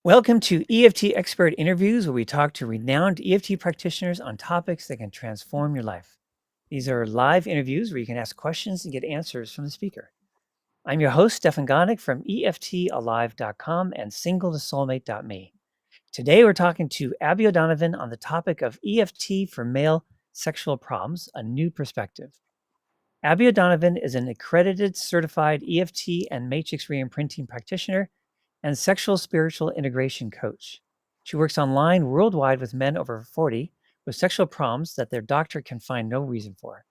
Welcome to EFT Expert Interviews, where we talk to renowned EFT practitioners on topics that can transform your life. These are live interviews where you can ask questions and get answers from the speaker. I'm your host, Stefan Gonick from EFTalive.com and singletosoulmate.me. Today, we're talking to Abby O'Donovan on the topic of EFT for male sexual problems, a new perspective. Abby O'Donovan is an accredited certified EFT and matrix reimprinting practitioner and sexual spiritual integration coach. She works online worldwide with men over 40 with sexual problems that their doctor can find no reason for.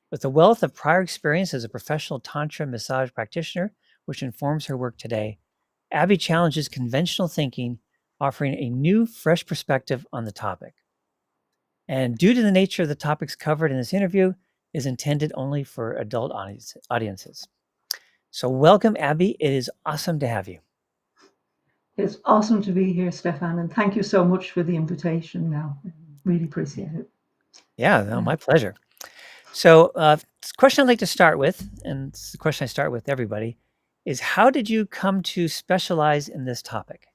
With a wealth of prior experience as a professional Tantra massage practitioner, which informs her work today, Abby challenges conventional thinking, offering a new, fresh perspective on the topic. And due to the nature of the topics covered in this interview, is intended only for adult audiences. So welcome, Abby. It is awesome to have you. It's awesome to be here, Stefan, and thank you so much for the invitation now. Really appreciate it. Yeah, no, my pleasure. So the question I'd like to start with, and it's the question I start with everybody, is how did you come to specialize in this topic?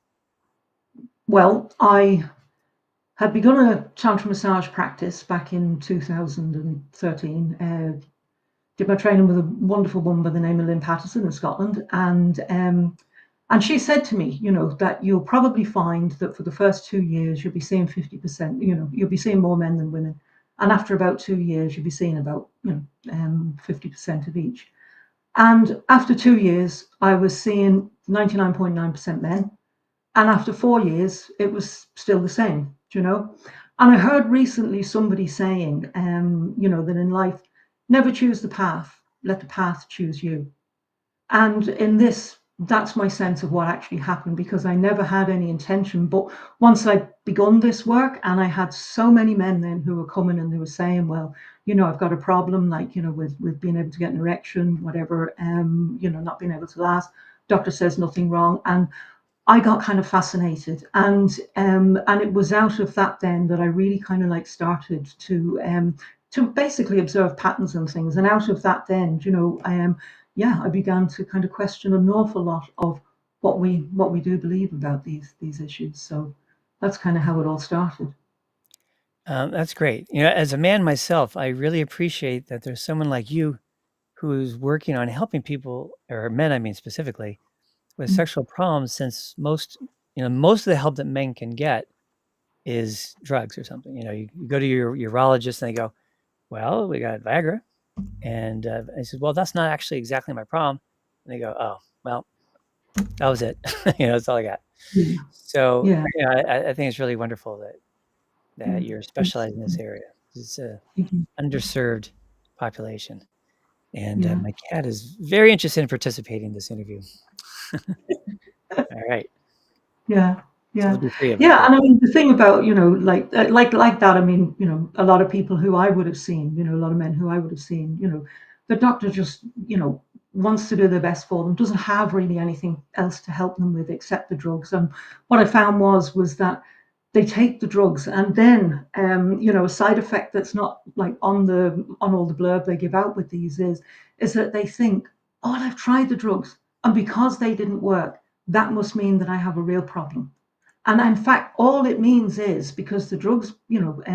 Well, I had begun a Tantra massage practice back in 2013. Did my training with a wonderful woman by the name of Lynn Patterson in Scotland, and she said to me, that you'll probably find that for the first 2 years you'll be seeing 50%. You'll be seeing more men than women, and after about 2 years you'll be seeing about 50% of each. And after 2 years, I was seeing 99.9% men. And after 4 years, it was still the same, And I heard recently somebody saying, that in life, never choose the path, let the path choose you. And in this, that's my sense of what actually happened, because I never had any intention. But once I'd begun this work, and I had so many men then who were coming and they were saying, well, I've got a problem, like, with being able to get an erection, whatever, not being able to last. Doctor says nothing wrong. And I got kind of fascinated, and it was out of that then that I really kind of like started to basically observe patterns and things. And out of that then, I began to kind of question an awful lot of what we do believe about these issues. So that's kind of how it all started. That's great. As a man myself, I really appreciate that there's someone like you who's working on helping people, or men, I mean specifically, with sexual problems, since most of the help that men can get is drugs or something. You go to your urologist and they go, well, we got Viagra. And I said, well, that's not actually exactly my problem. And they go, oh, well, that was it. That's all I got. Yeah. So Yeah. I think it's really wonderful that you're specialized in this area. It's a underserved population. And Yeah. my cat is very interested in participating in this interview. All right. Yeah. So Yeah. there'll be 3 of them. Yeah. And I mean, the thing about, like that, I mean, a lot of people who I would have seen, a lot of men who I would have seen, the doctor just, wants to do their best for them, doesn't have really anything else to help them with except the drugs. And what I found was that they take the drugs, and then, a side effect that's not like on all the blurb they give out with these is that they think, oh, I've tried the drugs, and because they didn't work, that must mean that I have a real problem. And in fact, all it means is because the drugs,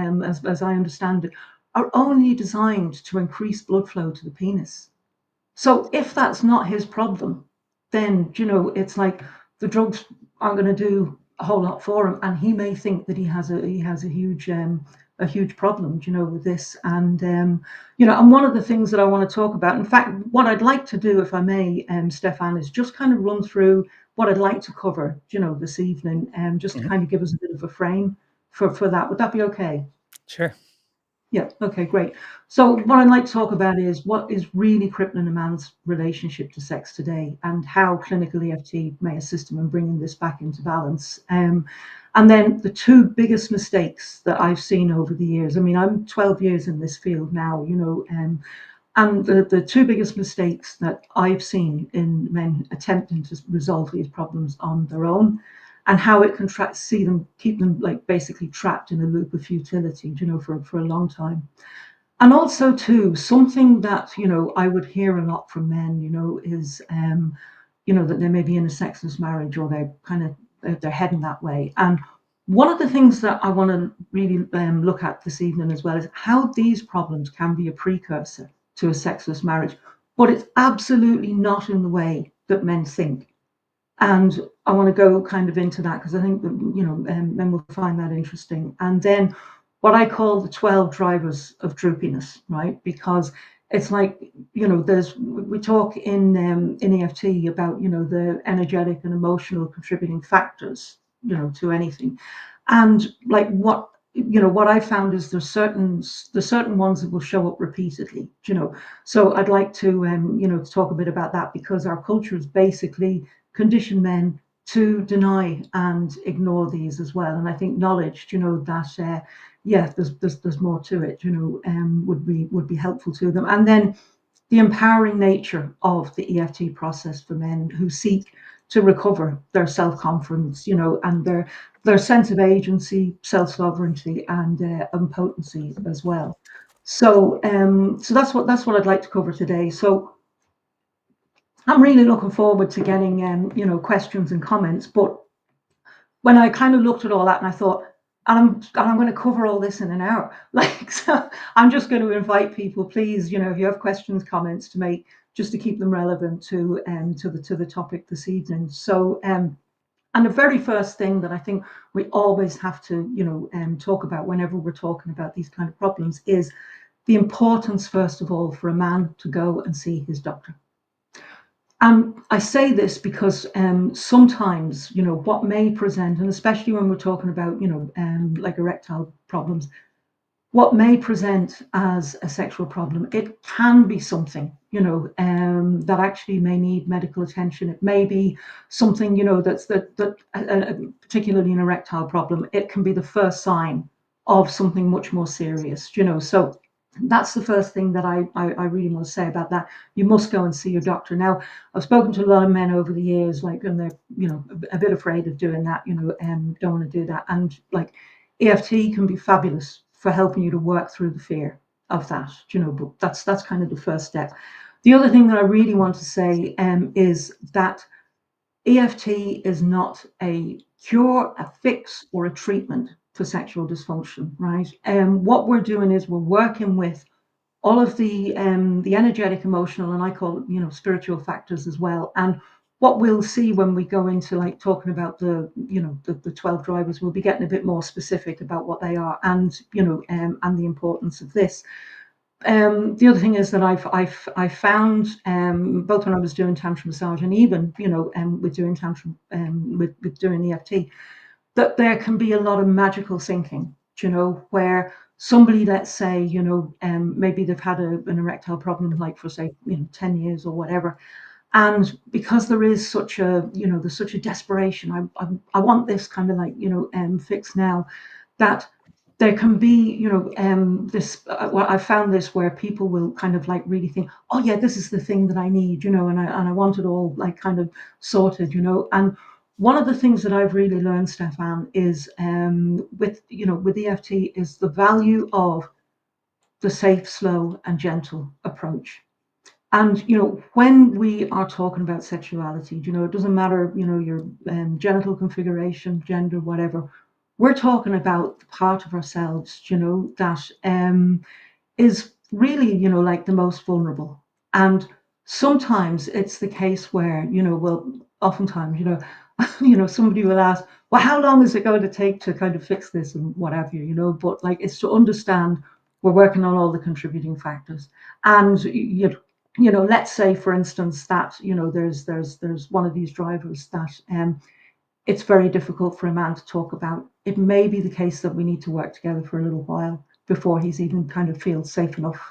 as I understand it, are only designed to increase blood flow to the penis. So if that's not his problem, then, it's like the drugs aren't going to do a whole lot for him. And he may think that he has a huge problem, with this. And, and one of the things that I want to talk about, in fact, what I'd like to do, if I may, Stefan, is just kind of run through what I'd like to cover, this evening, just to kind of give us a bit of a frame for that. Would that be okay? Sure. Yeah. Okay, great. So what I'd like to talk about is what is really crippling a man's relationship to sex today, and how clinical EFT may assist him in bringing this back into balance. And then the two biggest mistakes that I've seen over the years. I mean, I'm 12 years in this field now, and the two biggest mistakes that I've seen in men attempting to resolve these problems on their own, and how it can keep them like basically trapped in a loop of futility, for a long time. And also too, something that, I would hear a lot from men, is, that they may be in a sexless marriage, or they're kind of they're heading that way. And one of the things that I want to really look at this evening as well is how these problems can be a precursor to a sexless marriage, but it's absolutely not in the way that men think. And I want to go kind of into that because I think that, men will find that interesting. And then what I call the 12 drivers of droopiness, right? Because it's like, we talk in EFT about, the energetic and emotional contributing factors, to anything. And like what I found is there's certain ones that will show up repeatedly, So I'd like to, to talk a bit about that because our culture is basically condition men to deny and ignore these as well. And I think knowledge, that there's more to it, would be helpful to them. And then the empowering nature of the EFT process for men who seek to recover their self-confidence, and their sense of agency, self-sovereignty, and potency as well. So that's what I'd like to cover today. So I'm really looking forward to getting questions and comments. But when I kind of looked at all that and I thought, and I'm going to cover all this in an hour. Like, so I'm just going to invite people, please, if you have questions, comments to make, just to keep them relevant to the topic this evening. So and the very first thing that I think we always have to talk about whenever we're talking about these kind of problems is the importance, first of all, for a man to go and see his doctor. And I say this because sometimes, what may present, and especially when we're talking about, like erectile problems, what may present as a sexual problem, it can be something, that actually may need medical attention. It may be something, particularly an erectile problem, it can be the first sign of something much more serious, So that's the first thing that I really want to say about that. You must go and see your doctor. Now, I've spoken to a lot of men over the years, like, and they're, a bit afraid of doing that, don't want to do that. And like EFT can be fabulous for helping you to work through the fear of that, but that's kind of the first step. The other thing that I really want to say is that EFT is not a cure, a fix, or a treatment for sexual dysfunction, right? What we're doing is we're working with all of the energetic, emotional, and I call it, spiritual factors as well. And what we'll see when we go into like talking about the 12 drivers, we'll be getting a bit more specific about what they are and and the importance of this. The other thing is that I've found both when I was doing tantra massage and even with doing tantra with doing EFT, that there can be a lot of magical thinking, where somebody, let's say, maybe they've had an erectile problem, like for say, 10 years or whatever. And because there is such a, there's such a desperation, I want this kind of like, fixed now, that there can be, this, well, I found this where people will kind of like really think, oh yeah, this is the thing that I need, and I want it all like kind of sorted, and one of the things that I've really learned, Stefan, is with EFT is the value of the safe, slow, and gentle approach. And when we are talking about sexuality, it doesn't matter, your genital configuration, gender, whatever. We're talking about the part of ourselves, that is really, like the most vulnerable. And sometimes it's the case where, well, oftentimes, somebody will ask, well, how long is it going to take to kind of fix this and what have you, But like, it's to understand we're working on all the contributing factors. And let's say, for instance, that there's one of these drivers that it's very difficult for a man to talk about. It may be the case that we need to work together for a little while before he's even kind of feels safe enough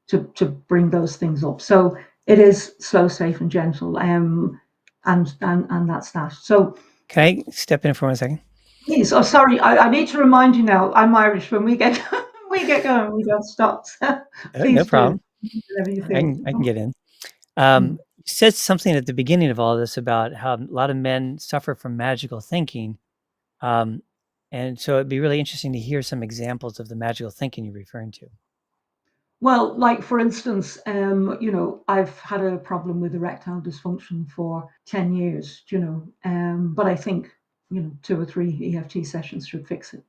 to bring those things up. So it is slow, safe, and gentle, and that's that. So Can I step in for 1 second? please, oh sorry, I need to remind you now. I'm Irish. When we get we get going, we don't stop. No Please do problem. whatever you I feel. can get in. Mm. You said something at the beginning of all this about how a lot of men suffer from magical thinking. Um, and so it'd be really interesting to hear some examples of the magical thinking you're referring to. Well, like for instance, I've had a problem with erectile dysfunction for 10 years, but I think 2 or 3 EFT sessions should fix it,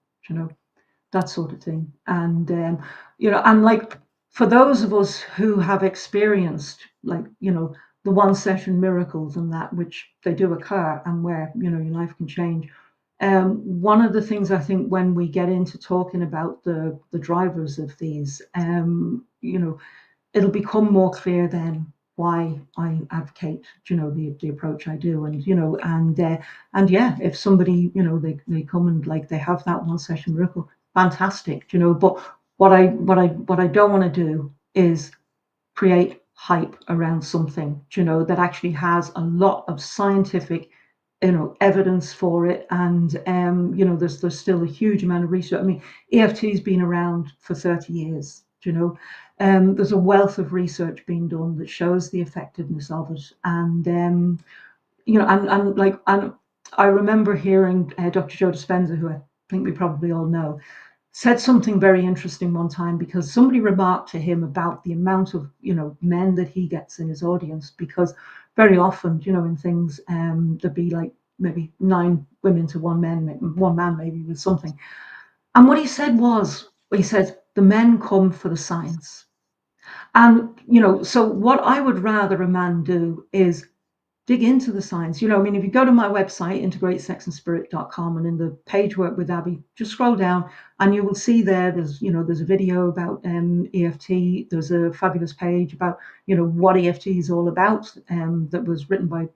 that sort of thing. And and like for those of us who have experienced the one session miracles and that, which they do occur, and where your life can change. One of the things I think when we get into talking about the drivers of these, it'll become more clear then why I advocate, the approach I do. And yeah, if somebody, they come and like they have that one session miracle, fantastic, but what I don't want to do is create hype around something, that actually has a lot of scientific, evidence for it. And there's still a huge amount of research. I mean, EFT's been around for 30 years, there's a wealth of research being done that shows the effectiveness of it. And and I remember hearing Dr. Joe Dispenza, who I think we probably all know, said something very interesting one time, because somebody remarked to him about the amount of men that he gets in his audience, because very often in things there'd be like maybe 9 women to one man maybe with something. And what he said was, he said the men come for the science. And so what I would rather a man do is dig into the science. I mean, if you go to my website, integratesexandspirit.com, and in the page Work with Abby, just scroll down and you will see there's a video about EFT. There's a fabulous page about, what EFT is all about, that was written by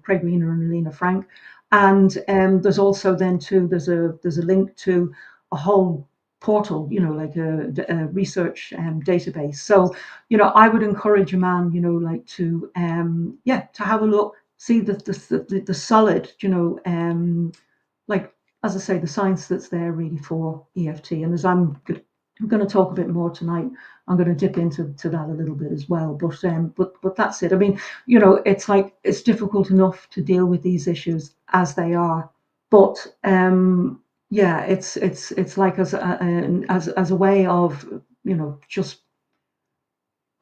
Craig Wiener and Alina Frank. And there's also then too, there's a link to a whole portal, like a research database. So I would encourage a man, like to to have a look, see the solid, like, as I say, the science that's there really for EFT. And as I'm going to talk a bit more tonight, I'm going to dip into that a little bit as well. But that's it. I mean, it's like, it's difficult enough to deal with these issues as they are, but yeah, it's like as a way of just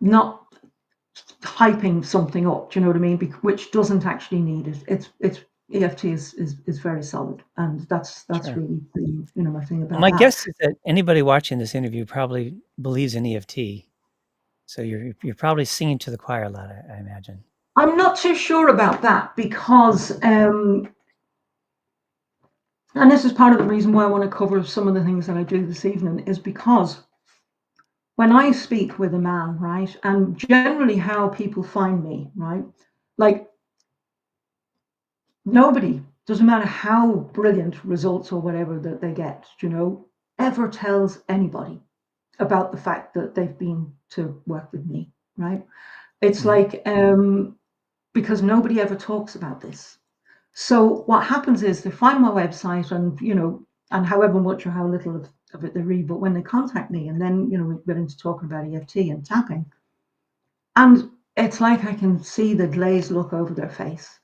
not hyping something up. Do you know what I mean? Which doesn't actually need it. It's EFT is very solid, and that's Sure. really my thing about My that. guess is that anybody watching this interview probably believes in EFT, so you're probably singing to the choir a lot, I imagine. I'm not too sure about that, because and this is part of the reason why I want to cover some of the things that I do this evening, is because when I speak with a man, right, and generally how people find me, right, like, nobody, doesn't matter how brilliant results or whatever that they get, ever tells anybody about the fact that they've been to work with me, right? It's like, because nobody ever talks about this. So what happens is they find my website, and and however much or how little of it they read, but when they contact me, and then we get into talking about EFT and tapping, and it's like I can see the glazed look over their face,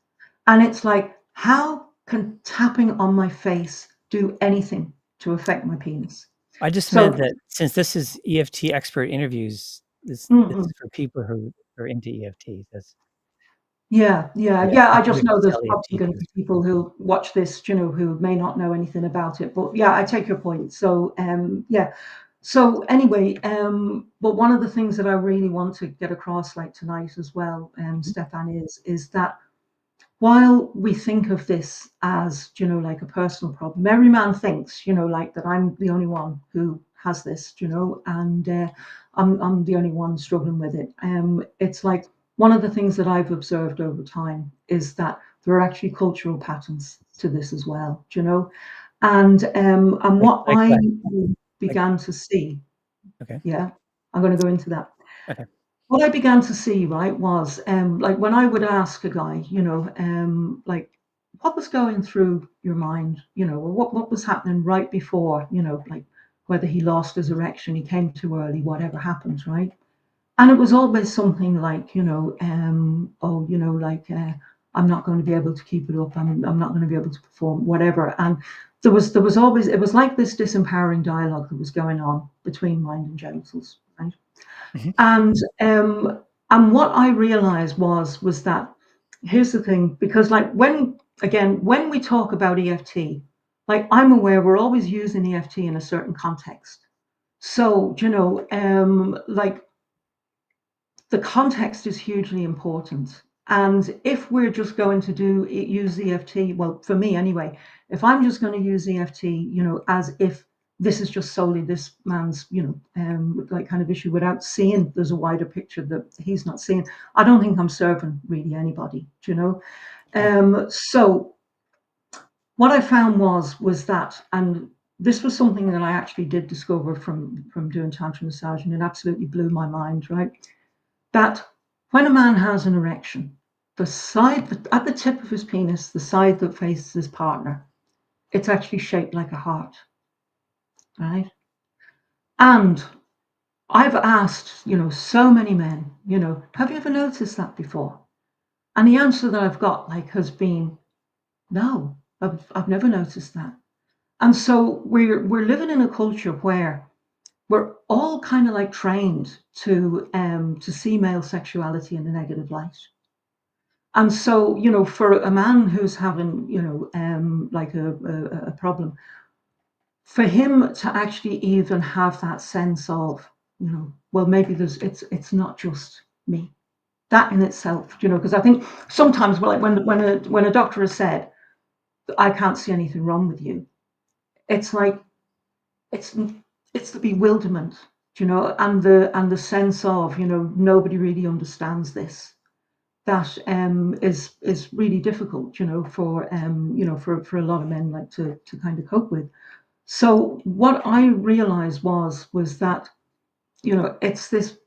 and it's like, how can tapping on my face do anything to affect my penis? I just So meant that since this is EFT expert interviews, this mhm. is for people who are into EFT. That's Yeah, yeah, yeah. I you just have to know there's sell probably EFT going to to those be people. people who watch this, who may not know anything about it. But yeah, I take your point. So yeah. So anyway, but one of the things that I really want to get across, like tonight as well, Mhm. Stefan, is that while we think of this as, like a personal problem, every man thinks, like that I'm the only one who has this, and I'm the only one struggling with it. It's like, one of the things that I've observed over time is that there are actually cultural patterns to this as well, and what Like I what? Like began to see, okay, yeah, I'm going to go into that. okay. What I began to see, right, was like when I would ask a guy, like, what was going through your mind, or what was happening right before, like whether he lost his erection, he came too early, whatever happened, right? And it was always something like, oh, like, I'm not going to be able to keep it up. I'm not going to be able to perform, whatever. And there was always, it was like this disempowering dialogue that was going on between mind and genitals, right? Mhm. And what I realized was that, here's the thing, because like when again, when we talk about EFT, like I'm aware we're always using EFT in a certain context. So, like the context is hugely important. And if we're just going to use EFT, well, for me anyway, if I'm just going to use EFT, as if this is just solely this man's, like kind of issue without seeing there's a wider picture that he's not seeing, I don't think I'm serving really anybody, Yeah. So what I found was that, and this was something that I actually did discover from doing tantra massage, and it absolutely blew my mind, right? That when a man has an erection, the side at the tip of his penis, the side that faces his partner, it's actually shaped like a heart, right? And I've asked, so many men, have you ever noticed that before? And the answer that I've got like has been no, I've never noticed that. And so we're living in a culture where we're all kind of like trained to see male sexuality in a negative light. And so, for a man who's having, like a problem, for him to actually even have that sense of, well, maybe it's not just me. That in itself, because I think sometimes, well, like when a doctor has said, I can't see anything wrong with you, it's like it's it's the bewilderment, and the sense of, nobody really understands this. That is really difficult, for a lot of men like to kind of cope with. So what I realized was that, it's this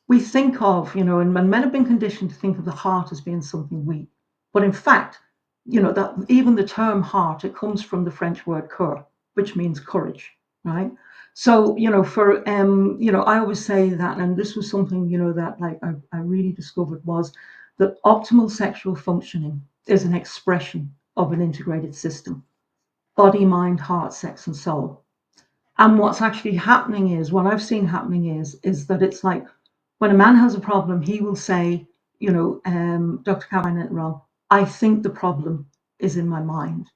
we think of, and men have been conditioned to think of the heart as being something weak. But in fact, that even the term heart, it comes from the French word cœur, which means courage, right? So, I always say that, and this was something, that like I really discovered was that optimal sexual functioning is an expression of an integrated system: body, mind, heart, sex, and soul. And what's actually happening is, what I've seen happening is that it's like when a man has a problem, he will say, Dr. Caroline, it wrong. I think the problem is in my mind,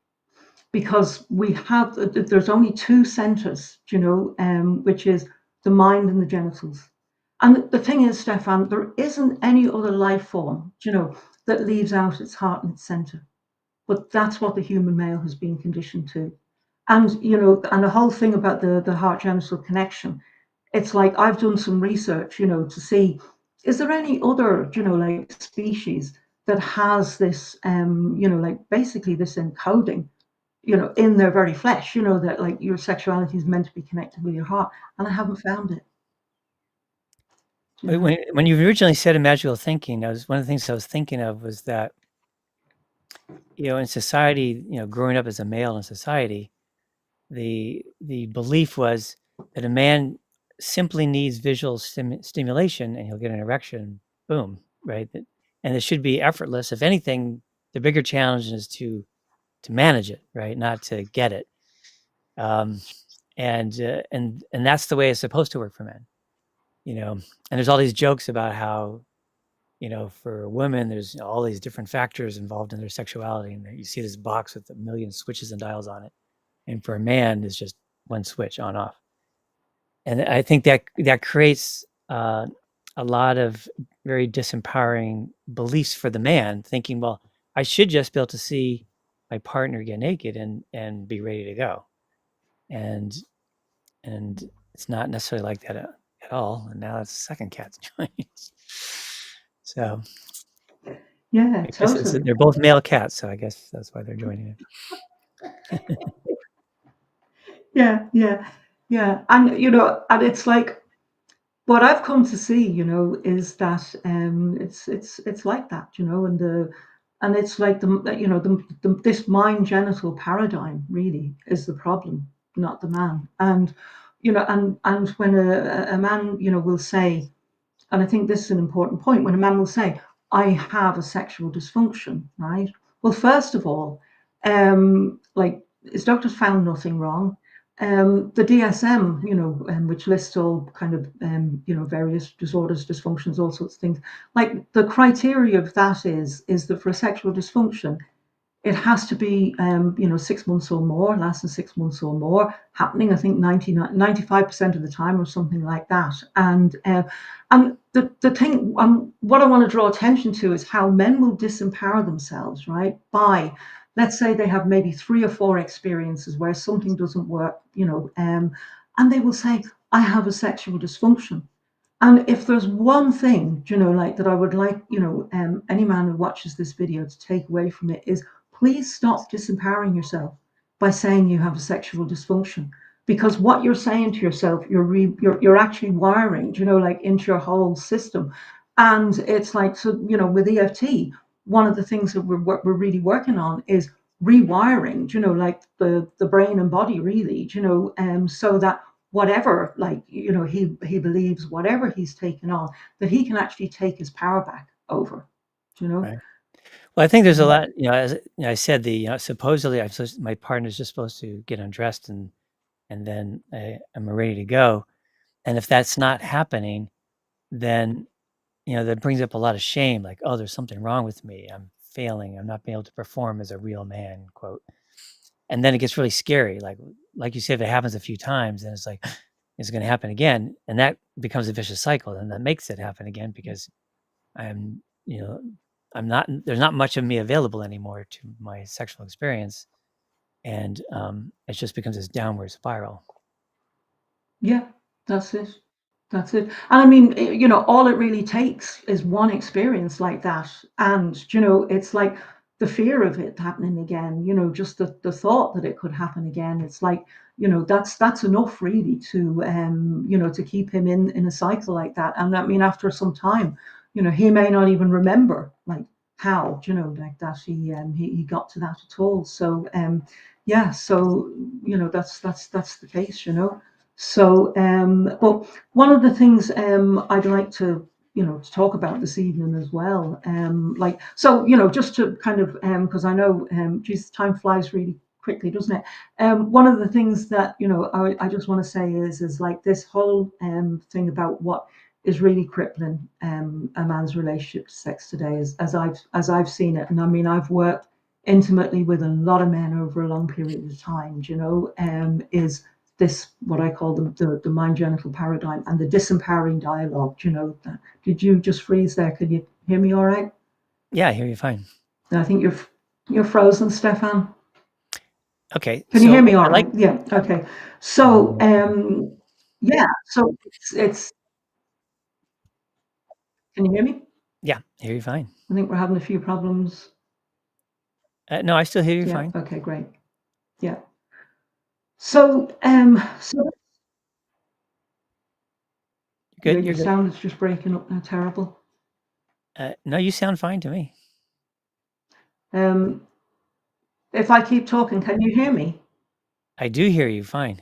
because there's only two centers, which is the mind and the genitals. And the thing is, Stefan, there isn't any other life form, that leaves out its heart and its center. But that's what the human male has been conditioned to. And and the whole thing about the heart genital connection, it's like I've done some research, to see, is there any other, like species that has this, like basically this encoding, in their very flesh, that like your sexuality is meant to be connected with your heart, and I haven't found it. When you originally said magical thinking, I was one of the things I was thinking of was that, in society, growing up as a male in society, the belief was that a man simply needs visual stimulation and he'll get an erection, boom, right? And it should be effortless. If anything, the bigger challenge is to manage it, right? Not to get it. Um, and that's the way it's supposed to work for men, And there's all these jokes about how, for women, there's all these different factors involved in their sexuality, and you see this box with a million switches and dials on it, and for a man, it's just one switch on off. And I think that creates a lot of very disempowering beliefs for the man, thinking, well, I should just be able to see my partner get naked and be ready to go. And and it's not necessarily like that at all. And now it's the second cat's joint. So Yeah, I guess totally. they're both male cats, so I guess that's why they're joining it. Yeah, yeah, yeah. And and it's like what I've come to see, is that it's like that, and it's like this mind genital paradigm really is the problem, not the man. And and when a man, will say, and I think this is an important point, when a man will say, I have a sexual dysfunction, right? Well, first of all, like his doctors found nothing wrong. The DSM, which lists all kind of, various disorders, dysfunctions, all sorts of things. Like the criteria of that is that for a sexual dysfunction, It has to be, 6 months or more, lasting 6 months or more, happening, I think 95% of the time or something like that. And the thing, what I want to draw attention to is how men will disempower themselves, right? By, let's say they have maybe 3 or 4 experiences where something doesn't work, and they will say, I have a sexual dysfunction. And if there's one thing, like that I would like, any man who watches this video to take away from it is please stop disempowering yourself by saying you have a sexual dysfunction. Because what you're saying to yourself, you're actually wiring, like into your whole system. And it's like, so, with EFT, one of the things that we're really working on is rewiring, like the brain and body really, so that whatever, like, he believes whatever he's taken on, that he can actually take his power back over, you know. Right. Well, I think there's a Mhm. lot, as I said, supposedly my partner's just supposed to get undressed and then I'm ready to go. And if that's not happening, then, that brings up a lot of shame, like, oh, there's something wrong with me. I'm failing. I'm not being able to perform as a real man, quote. And then it gets really scary. Like you said, if it happens a few times, then it's like, it's going to happen again. And that becomes a vicious cycle. And that makes it happen again because I'm, I'm not, there's not much of me available anymore to my sexual experience. And it just becomes this downward spiral. Yeah, that's it. That's it. And I mean, all it really takes is one experience like that. And, it's like the fear of it happening again, just the thought that it could happen again. It's like, that's enough really to, to keep him in a cycle like that. And I mean, after some time, he may not even remember like how, like that he got to that at all. So, yeah, so, that's the case, So, but one of the things I'd like to talk about this evening as well, like, so, just to kind of, because I know, geez, time flies really quickly, doesn't it? One of the things that, I just want to say is like this whole thing about what is really crippling a man's relationship to sex today, as I've seen it, and I mean, I've worked intimately with a lot of men over a long period of time, is this what I call the mind genital paradigm and the disempowering dialogue. Did you just freeze there? Could you hear me all right? Yeah, I hear you fine. I think you're frozen, Stefan. Okay. Can you hear So me all I like, right? Yeah. Okay. So yeah. So it's can you hear me? yeah, I hear you fine. I think we're having a few problems. No, I still hear you Yeah. fine. Okay. Great. Yeah. So You're good. your You're good. sound is just breaking up now. Terrible. No, you sound fine to me. Um, if I keep talking, can you hear me? I do hear you fine.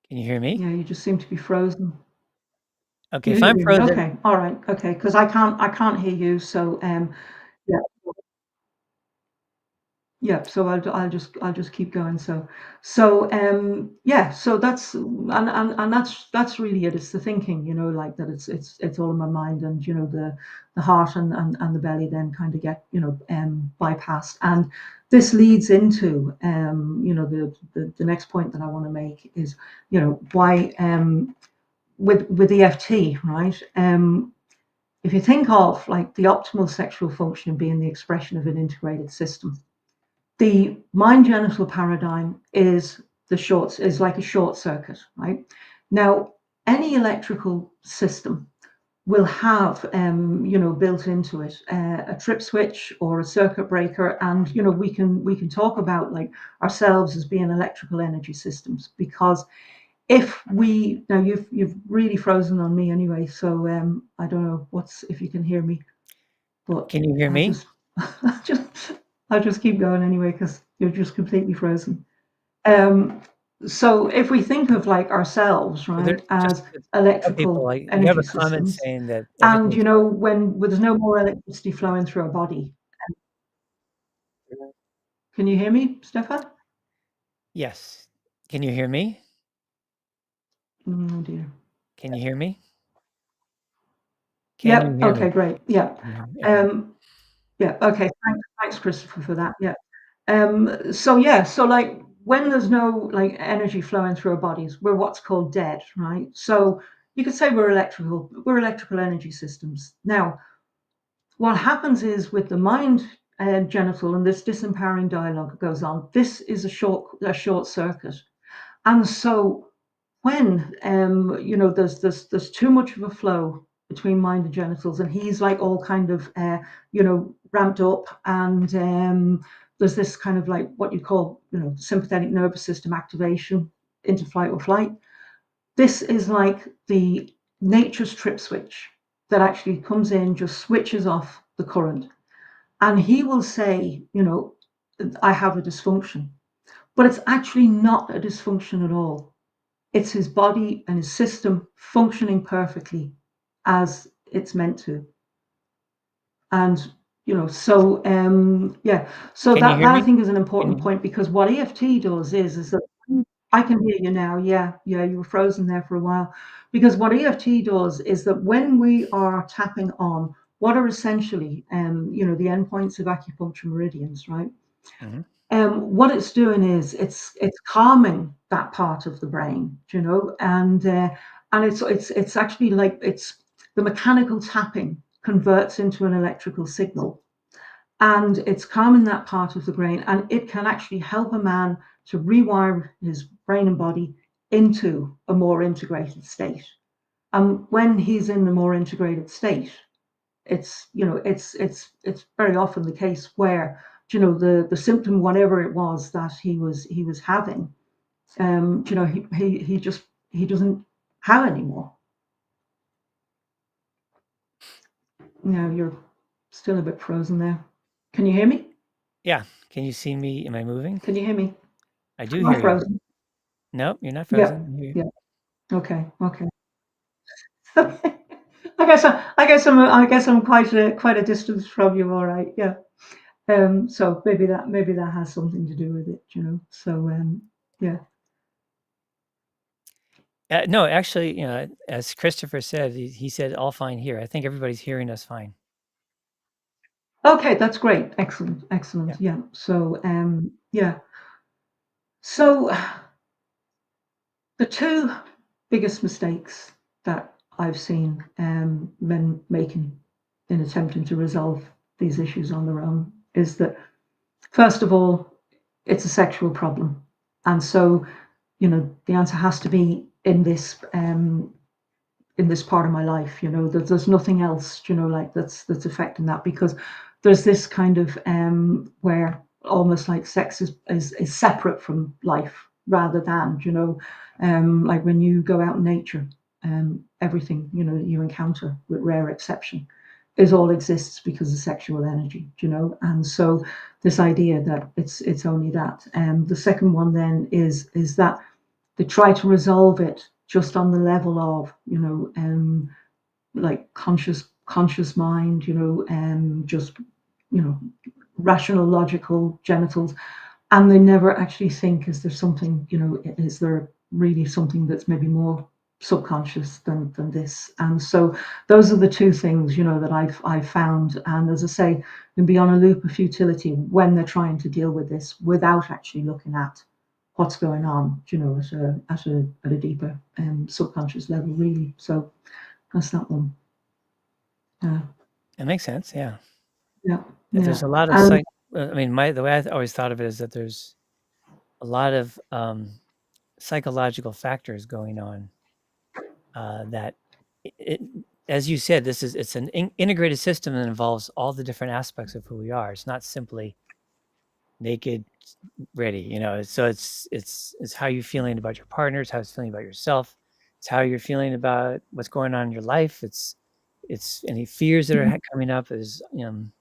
Can you hear me? Yeah. You just seem to be frozen. Okay, You if I'm hear me? frozen, Okay, all right, okay, because I can't hear you. So yeah, yeah. So I'll just keep going. So yeah. So that's and that's really it. It's the thinking, like that. It's all in my mind, and the heart and the belly then kind of get bypassed, and this leads into the next point that I want to make is why with EFT, right? If you think of like the optimal sexual function being the expression of an integrated system, the mind genital paradigm is like a short circuit, right? Now, any electrical system will have built into it a trip switch or a circuit breaker, and we can talk about like ourselves as being electrical energy systems, because if we now you've really frozen on me anyway, so I don't know what's if you can hear me, but can you hear I'll me? just I'll just I'll just keep going anyway because you're just completely frozen. Um, so if we think of like ourselves, So there, right, just as to tell people, electrical like, you have energy a comment systems, saying that and everything's when there's no more electricity flowing through our body, fine. can you hear me, Stefan? Yes. Can you hear me? Oh dear. Can you hear me? Can you Yep. hear Okay. me? Great. Yeah. Can you hear me? Okay. Um, yeah. Okay. Thanks. Thanks, Christopher, for that. Yeah. So yeah, so like when there's no like energy flowing through our bodies, we're what's called dead, right? So you could say we're electrical energy systems. Now, what happens is with the mind and genital and this disempowering dialogue goes on, this is a short circuit. And so when there's too much of a flow between mind and genitals, and he's like all kind of ramped up, and there's this kind of like what you call sympathetic nervous system activation into fight or flight. This is like the nature's trip switch that actually comes in, just switches off the current, and he will say, I have a dysfunction, but it's actually not a dysfunction at all. It's his body and his system functioning perfectly as it's meant to. And so Can you that hear I me? think is an Can important you? point, because what EFT does is that I can hear you now. Yeah, yeah, you were frozen there for a while. Because what EFT does is that when we are tapping on what are essentially the endpoints of acupuncture meridians, right? Mhm. What it's doing is it's calming that part of the brain, and it's actually like it's the mechanical tapping converts into an electrical signal, and it's calming that part of the brain, and it can actually help a man to rewire his brain and body into a more integrated state. And when he's in the more integrated state, it's very often the case where the symptom, whatever it was that he was having, he doesn't have anymore. Now you're still a bit frozen there. Can you hear me? Yeah. Can you see me? Am I moving? Can you hear me? I do Am hear I you. frozen? Nope, you're not Yeah, frozen. I hear you. yeah. Okay, okay. I guess I'm quite a distance from you. All right, yeah. So maybe that has something to do with it. So yeah. No, actually, as Christopher said, he said all fine here. I think everybody's hearing us fine. Okay, that's great. Excellent, Yeah. excellent. Yeah. So yeah. So the two biggest mistakes that I've seen men making in attempting to resolve these issues on their own is that, first of all, it's a sexual problem, and so the answer has to be in this part of my life. There's nothing else, like that's affecting that, because there's this kind of where almost like sex is separate from life, rather than like when you go out in nature, everything you encounter, with rare exception, is all exists because of sexual energy, and so this idea that it's only that. The second one then is that they try to resolve it just on the level of like conscious mind, just you know rational, logical genitals, and they never actually think, is there something, is there really something that's maybe more subconscious than this? And so those are the two things that I've found, and as I say, can be on a loop of futility when they're trying to deal with this without actually looking at what's going on, at a deeper subconscious level, really. So that's that one. Yeah, It makes sense. Yeah. yeah, That yeah. there's a lot of And I mean, the way I always thought of it is that there's a lot of psychological factors going on that it, as you said, it's an integrated system that involves all the different aspects of who we are. It's not simply naked, ready, so it's how you're feeling about your partners, how it's feeling about yourself, it's how you're feeling about what's going on in your life, it's any fears that are coming up, is and,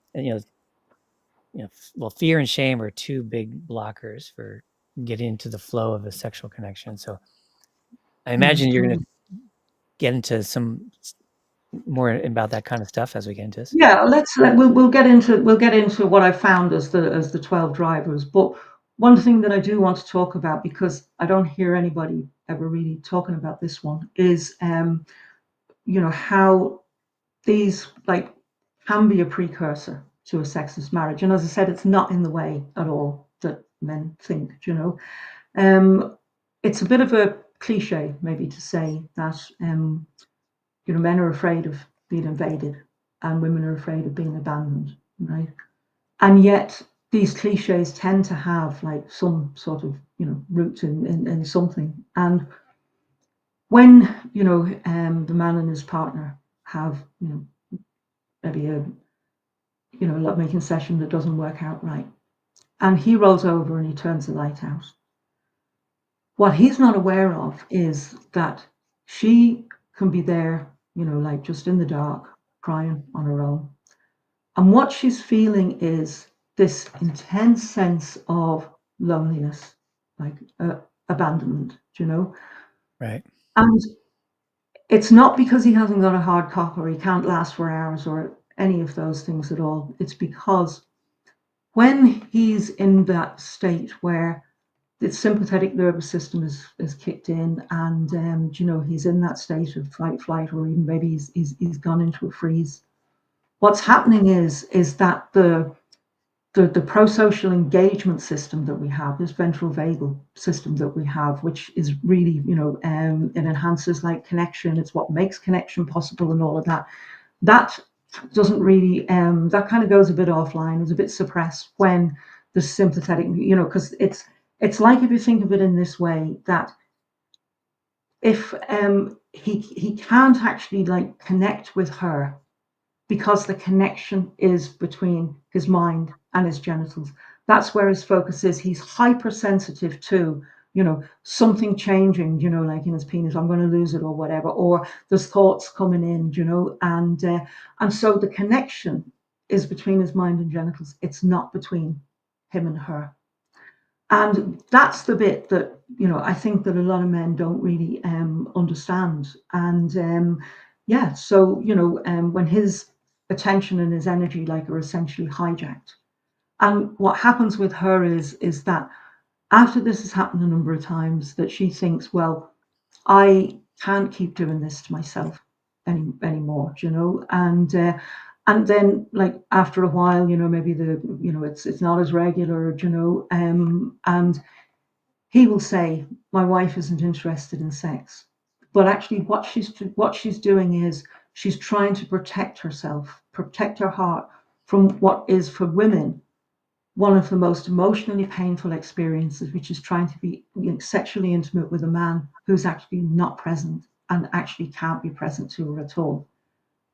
well, fear and shame are two big blockers for getting into the flow of a sexual connection. So I yeah, imagine you're going totally. to get into some more about that kind of stuff as we get into this. Yeah, we'll get into what I found as the 12 drivers. But one thing that I do want to talk about, because I don't hear anybody ever really talking about this one, is how these like can be a precursor to a sexless marriage. And as I said, it's not in the way at all that men think, you know. It's a bit of a cliche, maybe, to say that men are afraid of being invaded and women are afraid of being abandoned, right? And yet these cliches tend to have like some sort of root in something. And when the man and his partner have maybe a lovemaking session that doesn't work out right, and he rolls over and he turns the light out, what he's not aware of is that she can be there, like just in the dark, crying on her own. And what she's feeling is this intense sense of loneliness, like abandonment, Right. And it's not because he hasn't got a hard cock or he can't last for hours or any of those things at all. It's because when he's in that state where the sympathetic nervous system is kicked in, and he's in that state of fight, flight, or even maybe he's gone into a freeze. What's happening is that the pro-social engagement system that we have, this ventral vagal system that we have, which is really, it enhances like connection. It's what makes connection possible and all of that. That doesn't really, that kind of goes a bit offline. It's a bit suppressed when the sympathetic, because it's like, if you think of it in this way, that if he can't actually like connect with her because the connection is between his mind and his genitals. That's where his focus is. He's hypersensitive to, something changing, like in his penis, I'm going to lose it or whatever, or there's thoughts coming in, and so the connection is between his mind and genitals. It's not between him and her. And that's the bit that, I think that a lot of men don't really understand. And yeah, so, when his attention and his energy like are essentially hijacked. And what happens with her is that after this has happened a number of times, that she thinks, well, I can't keep doing this to myself anymore, and then like after a while, maybe it's not as regular, and he will say, my wife isn't interested in sex. But actually what she's doing is she's trying to protect herself, protect her heart from what is for women one of the most emotionally painful experiences, which is trying to be sexually intimate with a man who's actually not present and actually can't be present to her at all.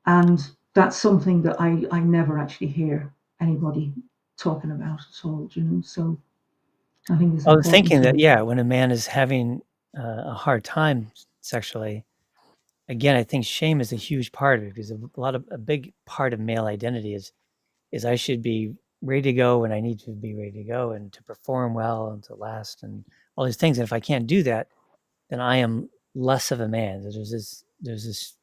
And that's something that I never actually hear anybody talking about at all, So I think it's I was important thinking that, to. yeah, when a man is having a hard time sexually, again, I think shame is a huge part of it, because a big part of male identity is I should be ready to go when I need to be ready to go and to perform well and to last and all these things. And if I can't do that, then I am less of a man. There's this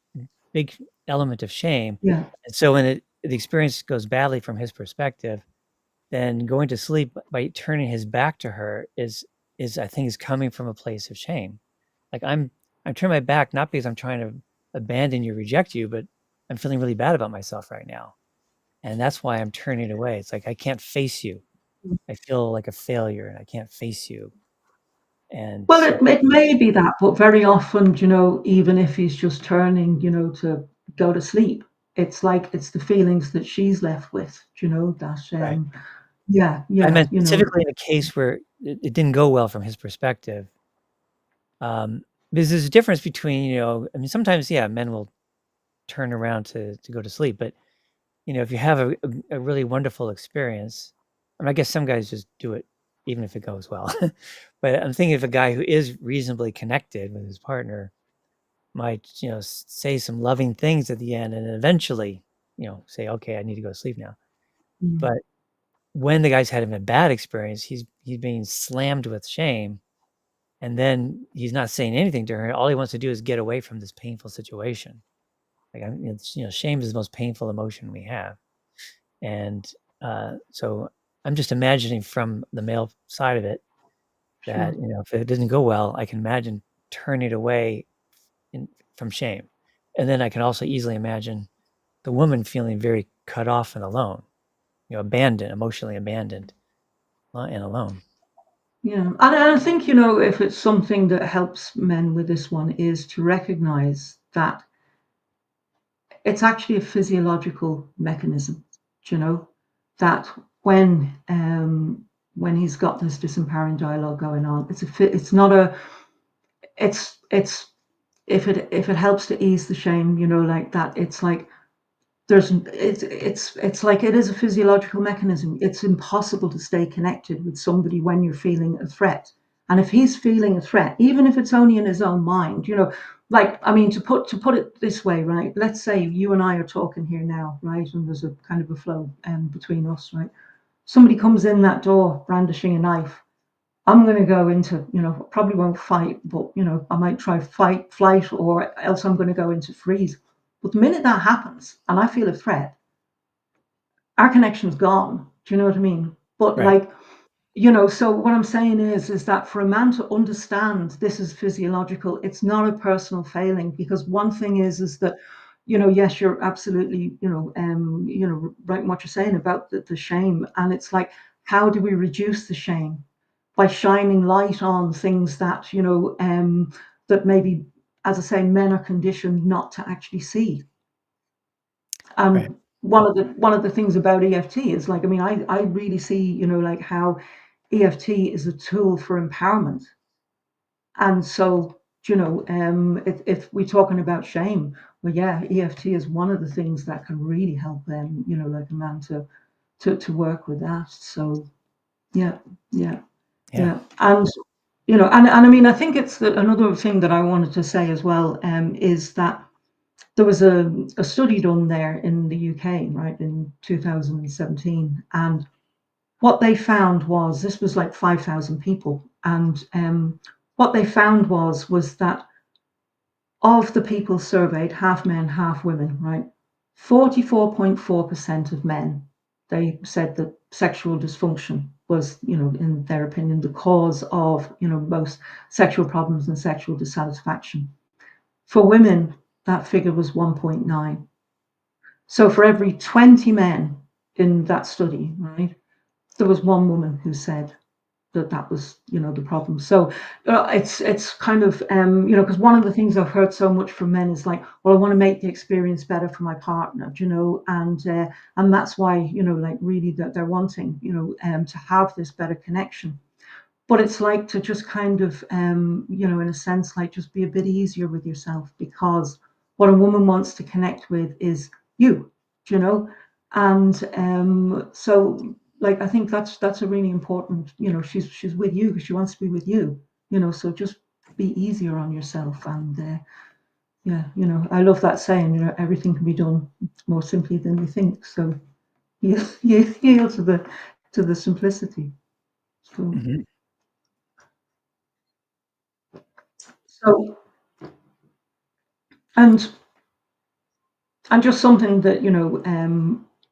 big element of shame. Yeah. And so when the experience goes badly from his perspective, then going to sleep by turning his back to her is I think is coming from a place of shame. Like I'm turning my back not because I'm trying to abandon you, reject you, but I'm feeling really bad about myself right now. And that's why I'm turning away. It's like I can't face you. I feel like a failure and I can't face you. And Well, so it may be that, but very often, even if he's just turning, to go to sleep, it's like it's the feelings that she's left with, that right. yeah, I yeah, meant specifically in a case where it didn't go well from his perspective. Because there's a difference between, I mean, sometimes, yeah, men will turn around to go to sleep, but if you have a really wonderful experience, I mean, I guess some guys just do it even if it goes well. But I'm thinking of a guy who is reasonably connected with his partner might, say some loving things at the end and then eventually, say, okay, I need to go to sleep now. mm, But when the guy's having a bad experience, he's being slammed with shame, and then he's not saying anything to her. All he wants to do is get away from this painful situation. Like, shame is the most painful emotion we have. And so I'm just imagining from the male side of it that, sure. if it doesn't go well, I can imagine turning away from shame. And then I can also easily imagine the woman feeling very cut off and alone. abandoned, emotionally abandoned, and alone. Yeah, and I think, you know, if it's something that helps men with this one is to recognize that it's actually a physiological mechanism, you know, that when he's got this disempowering dialogue going on, it's not a it's if it helps to ease the shame, you know, like that, it's like it's like it is a physiological mechanism. It's impossible to stay connected with somebody when you're feeling a threat. And if he's feeling a threat, even if it's only in his own mind, you know, like I mean, to put it this way, right? Let's say you and I are talking here now, right? And there's a kind of a flow between us, right? Somebody comes in that door brandishing a knife. I'm going to go into, you know, probably won't fight, but, you know, I might try fight, flight, or else I'm going to go into freeze. But the minute that happens and I feel a threat, our connection's gone. Do you know what I mean? But Right. like, you know, so what I'm saying is that for a man to understand this is physiological, it's not a personal failing, because one thing is that, you know, yes, you're absolutely, you know, right in what you're saying about the shame. And it's like, how do we reduce the shame? By shining light on things that, you know, that maybe, as I say, men are conditioned not to actually see. Right. One of the things about EFT is like, I mean, I really see, you know, like how EFT is a tool for empowerment. And so, you know, if we're talking about shame, well, yeah, EFT is one of the things that can really help them, you know, like a man to work with that. So yeah, yeah, Yeah. yeah. And you know, and I mean, I think it's another thing that I wanted to say as well, is that there was a study done there in the UK, right, in 2017, and what they found was this was like 5,000 people, and what they found was that of the people surveyed, half men, half women, right, 44.4% of men, they said that sexual dysfunction was, you know, in their opinion, the cause of, you know, most sexual problems and sexual dissatisfaction. For women, that figure was 1.9. So for every 20 men in that study, right, there was one woman who said that that was, you know, the problem. So it's kind of, you know, because one of the things I've heard so much from men is like, well, I want to make the experience better for my partner, you know, and that's why, you know, like really that they're wanting, you know, to have this better connection. But it's like to just kind of, you know, in a sense, like just be a bit easier with yourself, because what a woman wants to connect with is you, you know. And so like I think that's a really important, you know, she's with you because she wants to be with you, you know. So just be easier on yourself. And yeah, you know, I love that saying, you know, everything can be done more simply than we think. So you yield to the simplicity. So Hmm. so and and just something that, you know,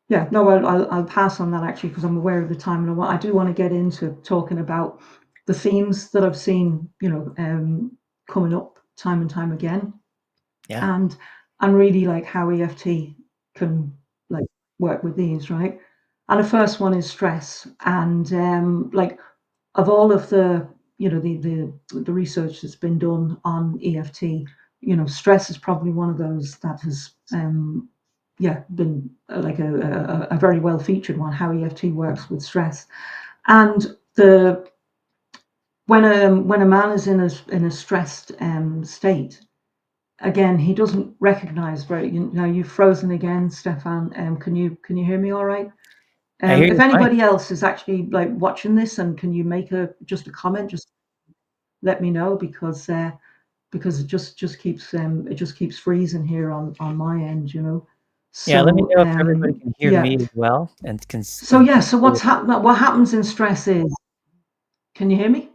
yeah, no, I'll pass on that actually, because I'm aware of the time, and I do want to get into talking about the themes that I've seen, you know, coming up time and time again, Yeah. and really like how EFT can like work with these, right? And the first one is stress, and like of all of the, you know, the research that's been done on EFT, you know, stress is probably one of those that has yeah, been like a very well featured one, how EFT works with stress. And the when a man is in a stressed state, again, he doesn't recognize very, you know, you've frozen again, Stefan. Can you hear me all right? I hear If you fine. anybody else is actually like watching this, and can you make just a comment, just let me know, because it just keeps freezing here on my end, you know. Yeah. Let me So know if everybody can hear yeah. me as well and So yeah, so hear. what happens in stress is, can you hear me?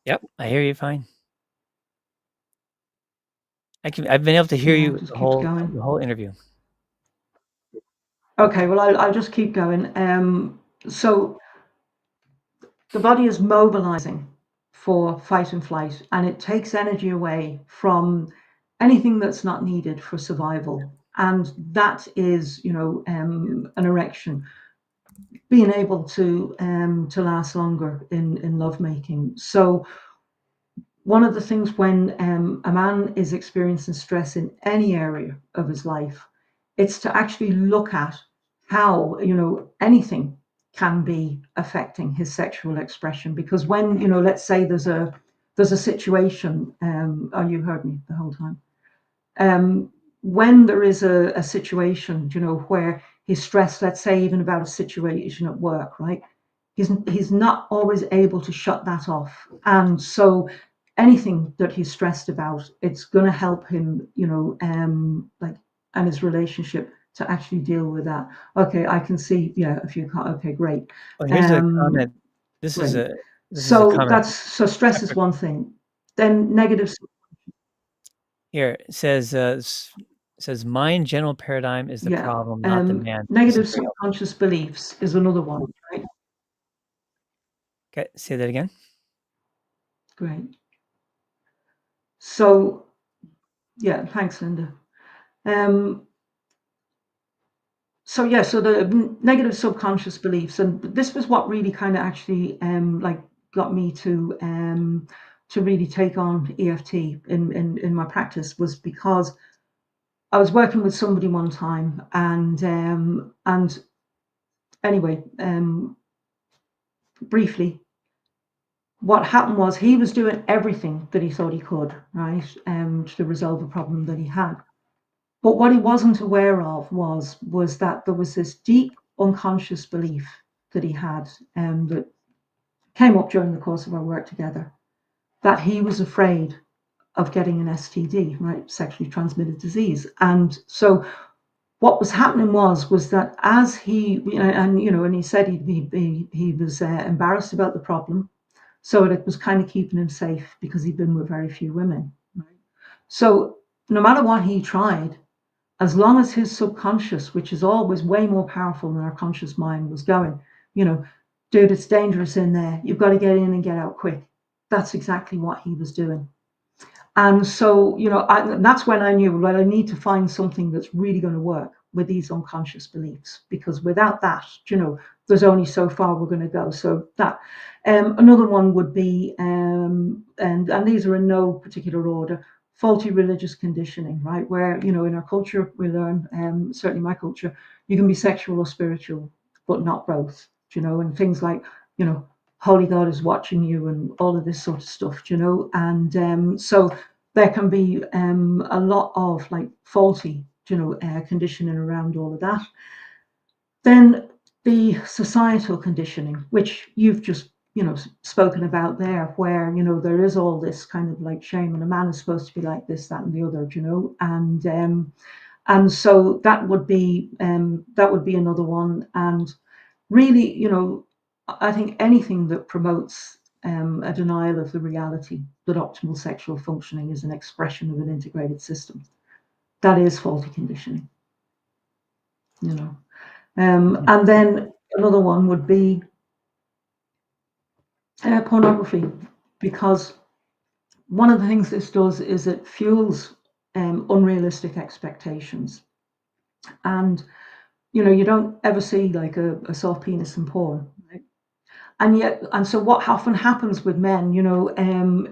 Yep. I hear you fine. I've been able to hear Yeah, you just the keeps whole going. the whole interview. Okay, well I'll just keep going. So the body is mobilizing for fight and flight, and it takes energy away from anything that's not needed for survival. And that is, you know, an erection. being able to last longer in lovemaking. So one of the things when a man is experiencing stress in any area of his life, it's to actually look at how, anything can be affecting his sexual expression. Because when, let's say there's a situation, oh, you heard me the whole time. When there is a situation, where he's stressed, let's say even about a situation at work, right? He's not always able to shut that off. And so anything that he's stressed about, it's going to help him, and his relationship to actually deal with that. Okay, I can see, yeah, a few, okay, great. Oh, here's a Um, comment. This is Great. a So comment. stress is one thing. Then negative. Here it says says mind general paradigm is the Yeah. problem, not the man. This is Negative very helpful. subconscious beliefs is another one, right? Okay, say that again. Great. So, yeah, thanks, Linda. Um, so the negative subconscious beliefs, and this was what really kind of actually like got me to really take on EFT in my practice, was because I was working with somebody one time, and anyway, briefly, what happened was he was doing everything that he thought he could, right, to resolve a problem that he had. But what he wasn't aware of was that there was this deep unconscious belief that he had, that came up during the course of our work together, that he was afraid of getting an STD, right, sexually transmitted disease. And so what was happening was that as he, and he said he was embarrassed about the problem, so it was kind of keeping him safe because he'd been with very few women. Right? So no matter what he tried, as long as his subconscious, which is always way more powerful than our conscious mind, was going, you know, dude, it's dangerous in there. You've got to get in and get out quick. That's exactly what he was doing. And so, that's when I knew, well, I need to find something that's really going to work with these unconscious beliefs, because without that, there's only so far we're going to go. So that another one would be, and these are in no particular order, faulty religious conditioning, right? Where, in our culture, we learn, certainly my culture, you can be sexual or spiritual, but not both, and things like, holy God is watching you and all of this sort of stuff, and so there can be a lot of like faulty, conditioning around all of that. Then the societal conditioning, which you've just, spoken about there, where, there is all this kind of like shame, and a man is supposed to be like this, that, and the other, and so that would be another one. And really, I think anything that promotes a denial of the reality that optimal sexual functioning is an expression of an integrated system, that is faulty conditioning. And then another one would be pornography, because one of the things this does is it fuels unrealistic expectations. And you don't ever see like a soft penis in porn, right? And so what often happens with men,